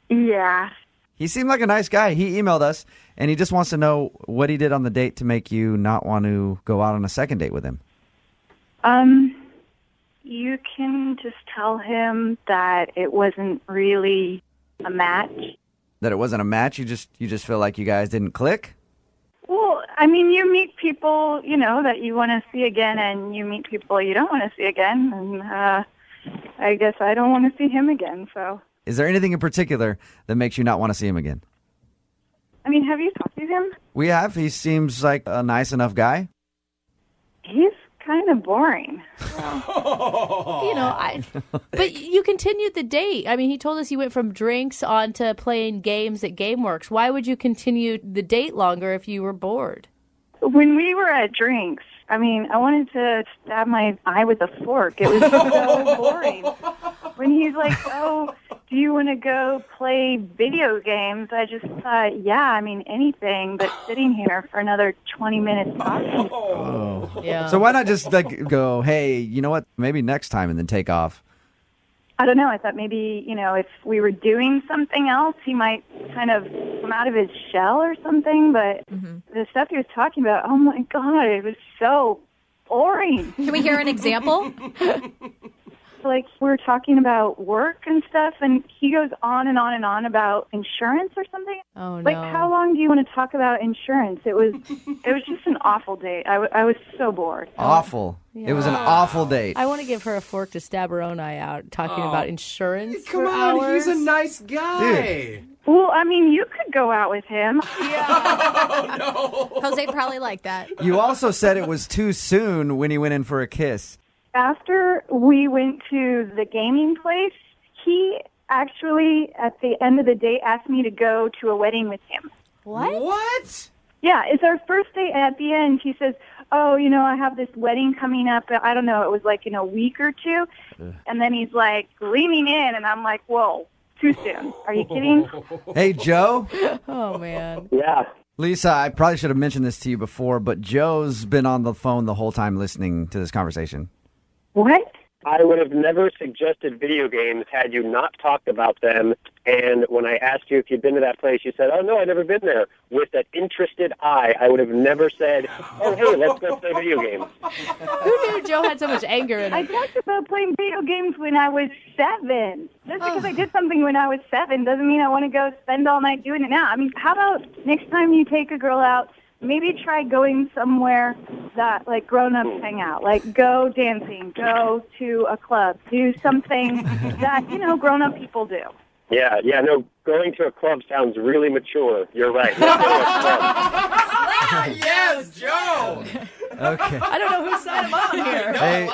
Yeah. He seemed like a nice guy. He emailed us, and he just wants to know what he did on the date to make you not want to go out on a second date with him. You can just tell him that it wasn't really a match. That it wasn't a match? You just feel like you guys didn't click? Well, I mean, you meet people, that you want to see again, and you meet people you don't want to see again, and I guess I don't want to see him again, so. Is there anything in particular that makes you not want to see him again? I mean, have you talked to him? We have. He seems like a nice enough guy. He's kind of boring. But you continued the date. I mean, he told us you went from drinks on to playing games at GameWorks. Why would you continue the date longer if you were bored? When we were at drinks, I mean, I wanted to stab my eye with a fork. It was so boring. When he's like, oh, do you want to go play video games? I just thought, yeah, I mean, anything but sitting here for another 20 minutes talking. Oh. Yeah. So why not just go, hey, you know what, maybe next time, and then take off? I don't know. I thought maybe, if we were doing something else, he might kind of come out of his shell or something. But the stuff he was talking about, oh, my God, it was so boring. Can we hear an example? Like, we were talking about work and stuff, and he goes on and on and on about insurance or something. Oh, no. Like, how long do you want to talk about insurance? It was just an awful date. I was so bored. Awful. It was an awful date. I want to give her a fork to stab her own eye out, talking about insurance. Come for on, hours. he's a nice guy. Well, I mean, you could go out with him. Jose probably liked that. You also said it was too soon when he went in for a kiss. After we went to the gaming place, he actually, at the end of the day, asked me to go to a wedding with him. What? Yeah, it's our first date. At the end, he says, oh, I have this wedding coming up. I don't know, it was like in a week or two. And then he's like leaning in, and I'm like, whoa, too soon. Are you kidding? Hey, Joe? Oh, man. Yeah. Lisa, I probably should have mentioned this to you before, but Joe's been on the phone the whole time listening to this conversation. What? I would have never suggested video games had you not talked about them. And when I asked you if you'd been to that place, you said, oh, no, I've never been there. With that interested eye, I would have never said, oh, hey, let's go play video games. Who knew Joe had so much anger in I him? talked about playing video games when I was 7. Just because I did something when I was 7 doesn't mean I want to go spend all night doing it now. I mean, how about next time you take a girl out, maybe try going somewhere that, like, grown-ups hang out. Like, go dancing, go to a club, do something that, grown-up people do. Yeah, no, going to a club sounds really mature. You're right. Let's go to a club. Yes, Joe. Okay. I don't know who signed him on here. Hey,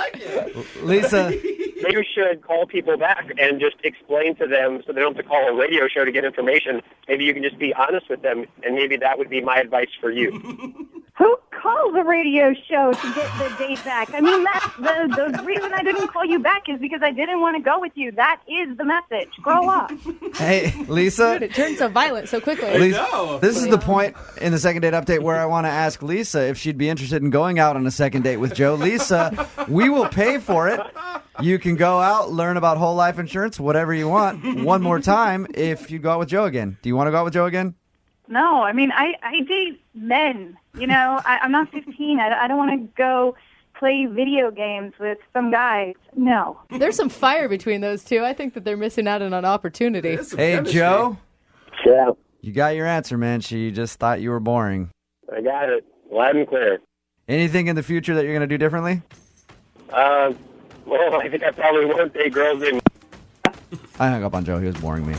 Lisa. Maybe you should call people back and just explain to them so they don't have to call a radio show to get information. Maybe you can just be honest with them, and maybe that would be my advice for you. Who calls a radio show to get the date back? I mean, that's the reason I didn't call you back is because I didn't want to go with you. That is the message. Grow up. Hey, Lisa. Dude, it turned so violent so quickly. Lisa, this is the point in the second date update where I want to ask Lisa if she'd be interested in going out on a second date with Joe. Lisa, we will pay for it. You can go out, learn about whole life insurance, whatever you want, one more time if you go out with Joe again. Do you want to go out with Joe again? No, I mean, I date men. I'm not 15. I don't want to go play video games with some guys. No. There's some fire between those two. I think that they're missing out on an opportunity. Hey, Joe. Yeah. You got your answer, man. She just thought you were boring. I got it. Loud and clear. Anything in the future that you're going to do differently? Well, I think I probably won't date girls named. I hung up on Joe. He was boring me.